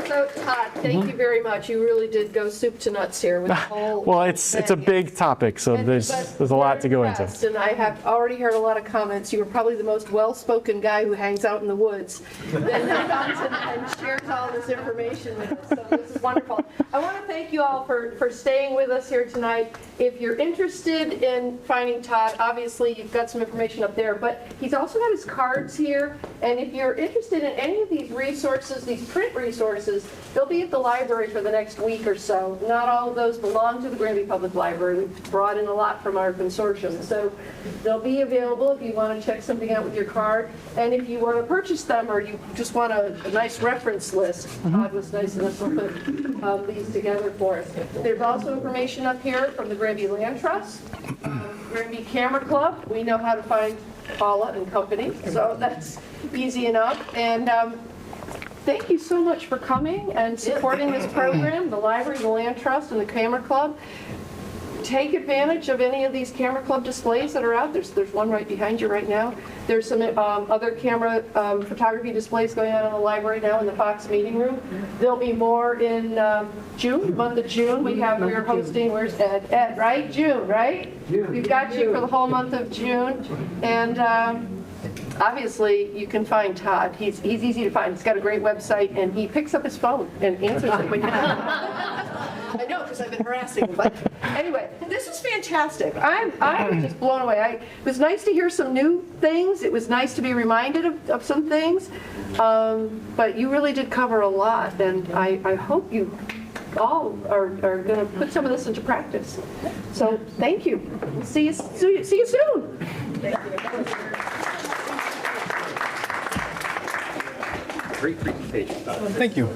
So Todd, thank you very much. You really did go soup to nuts here with the whole. Well, it's a big topic, so there's a lot to go into. And I have already heard a lot of comments. You were probably the most well-spoken guy who hangs out in the woods that comes and shares all this information with us. So this is wonderful. I want to thank you all for staying with us here tonight. If you're interested in finding Todd, obviously you've got some information up there, but he's also got his cards here. And if you're interested in any of these resources, these print resources, they'll be at the library for the next week or so. Not all of those belong to the Granby Public Library. We've brought in a lot from our consortium. So they'll be available if you want to check something out with your card. And if you want to purchase them or you just want a nice reference list, Todd was nice enough to put these together for us. There's also information up here from the Granby Land Trust, Granby Camera Club. We know how to find Paula and company, so that's easy enough. And thank you so much for coming and supporting this program, the library, the Land Trust, and the Camera Club. Take advantage of any of these Camera Club displays that are out. There's one right behind you right now. There's some other camera photography displays going on in the library now in the Fox meeting room. There'll be more in June, month of June. We're hosting, where's Ed? Ed, right? June, right? We've got you for the whole month of June. And obviously, you can find Todd. He's easy to find. He's got a great website, and he picks up his phone and answers it when you I know, because I've been harassing him. But anyway, this is fantastic. I was just blown away. It was nice to hear some new things. It was nice to be reminded of some things. But you really did cover a lot, and I hope you all are going to put some of this into practice. So thank you. See you soon. Great presentation. Thank you.